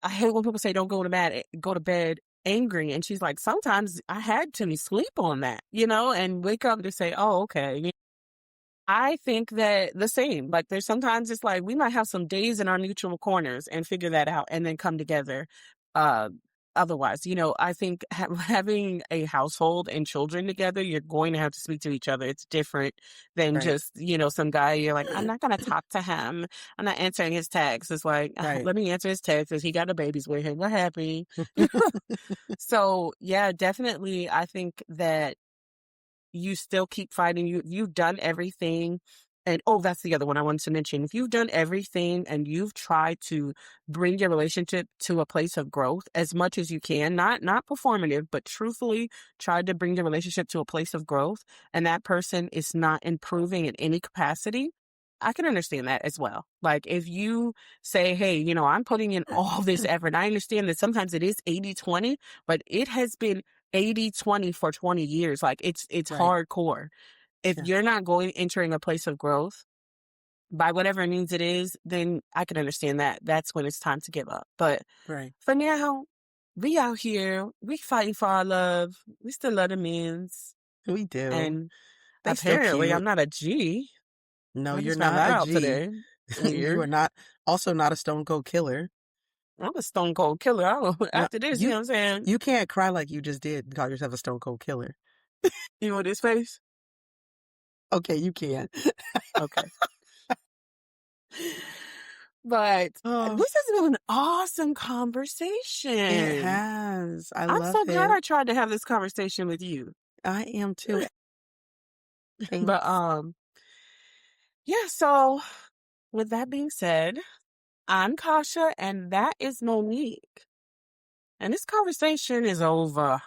I hate when people say don't go to bed angry. And she's like, sometimes I had to sleep on that, and wake up to say, oh, okay. I think that the same. Like there's sometimes it's like we might have some days in our mutual corners and figure that out and then come together. Uh otherwise. I think having a household and children together, you're going to have to speak to each other. It's different than Right. just, some guy, you're like, I'm not going to talk to him. I'm not answering his texts. It's like, Right. let me answer his texts. He got the babies with him. We're happy. So, yeah, definitely. I think that you still keep fighting. You've done everything. And oh, that's the other one I wanted to mention. If you've done everything and you've tried to bring your relationship to a place of growth as much as you can, not performative, but truthfully tried to bring your relationship to a place of growth, and that person is not improving in any capacity, I can understand that as well. Like if you say, hey, I'm putting in all this effort. I understand that sometimes it is 80-20, but it has been 80-20 for 20 years. Like it's Right. hardcore. If Yeah. you're not entering a place of growth by whatever means it is, then I can understand that. That's when it's time to give up. But Right. for now, we out here, we fighting for our love. We still love the men's. We do. And They still apparently I'm cute. not a G. No, I you're just found not that a out G. today. You are Weird. not also not a stone cold killer. I'm a stone cold killer. No, After this, you you know what I'm saying? you can't cry like you just did and call yourself a stone cold killer. You know this face? Okay, you can. Okay. But Oh, this has been an awesome it conversation. has. I I'm love so glad it. I tried to have this conversation with you. I am too. But Thanks. yeah, so with that being said, I'm Kasha and that is Monique. And this conversation is over.